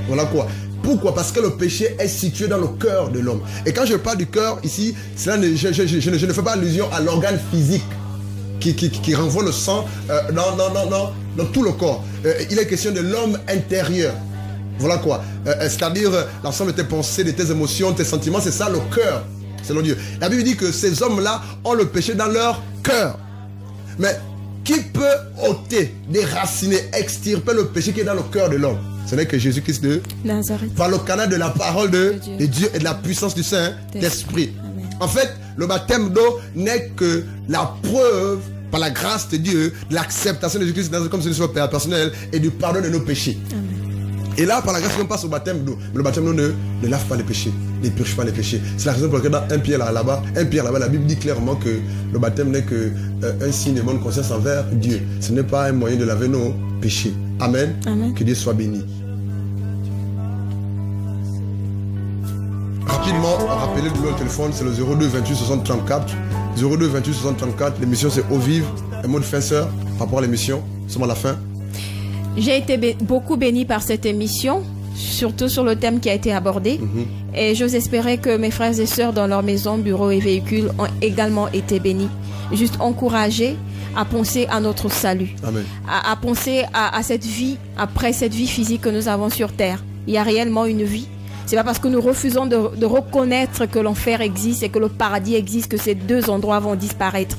Voilà quoi. Pourquoi? Parce que le péché est situé dans le cœur de l'homme. Et quand je parle du cœur ici, je ne fais pas allusion à l'organe physique qui renvoie le sang dans tout le corps. Il est question de l'homme intérieur. Voilà quoi. C'est-à-dire l'ensemble de tes pensées, de tes émotions, tes sentiments, c'est ça le cœur. selon Dieu. La Bible dit que ces hommes-là ont le péché dans leur cœur. Mais qui peut ôter, déraciner, extirper le péché qui est dans le cœur de l'homme? Ce n'est que Jésus-Christ de Nazareth. Par le canal de la parole de Dieu et de la puissance du Saint-Esprit. En fait, le baptême d'eau n'est que la preuve, par la grâce de Dieu, de l'acceptation de Jésus-Christ comme celui sur le Père personnel et du pardon de nos péchés. Amen. Et là, par la grâce, on passe au baptême d'eau. Mais le baptême d'eau ne lave pas les péchés, ne purge pas les péchés. C'est la raison pour laquelle dans 1 Pierre là-bas, la Bible dit clairement que le baptême n'est qu'un signe de bonne conscience envers Dieu. Ce n'est pas un moyen de laver nos péchés. Amen. Amen. Que Dieu soit béni. Rapidement, rappelez le téléphone, c'est le 02 28 60 34. 02 28 60 34. L'émission c'est Au Vive. Un mot de fin, sœur, par rapport à l'émission. Nous sommes à la fin. J'ai été beaucoup bénie par cette émission, surtout sur le thème qui a été abordé. Et j'ose espérer que mes frères et sœurs dans leur maison, bureaux et véhicules ont également été bénis. Juste encouragés à penser à notre salut. Amen. À penser à cette vie, après cette vie physique que nous avons sur terre. Il y a réellement une vie. C'est pas parce que nous refusons de reconnaître que l'enfer existe et que le paradis existe que ces deux endroits vont disparaître.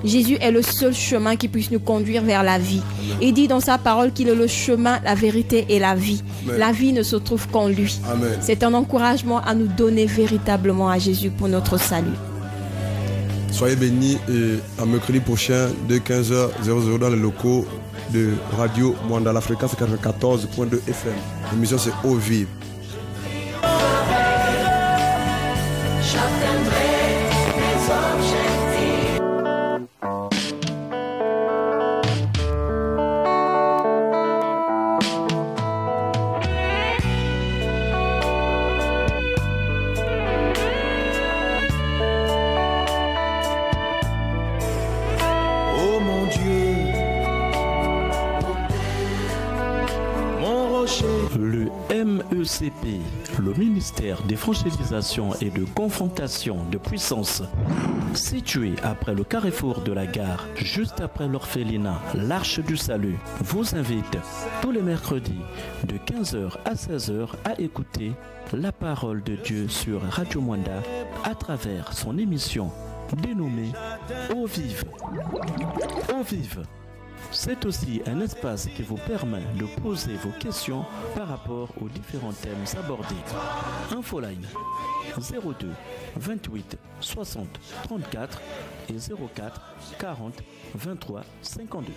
Jésus est le seul chemin qui puisse nous conduire vers la vie. Il dit dans sa parole qu'il est le chemin, la vérité et la vie. Amen. La vie ne se trouve qu'en lui. Amen. C'est un encouragement à nous donner véritablement à Jésus pour notre salut. Soyez bénis et à mercredi prochain de 15h00 dans les locaux de Radio Mwanda, la fréquence 94.2 FM. L'émission c'est Au Vive. Le MECP, le ministère d'évangélisation et de confrontation de puissance, situé après le carrefour de la gare, juste après l'orphelinat, l'Arche du Salut, vous invite tous les mercredis de 15h à 16h à écouter la parole de Dieu sur Radio Mwanda à travers son émission dénommée Au Vive. Au Vive. C'est aussi un espace qui vous permet de poser vos questions par rapport aux différents thèmes abordés. Infoline 02 28 60 34 et 04 40 23 52.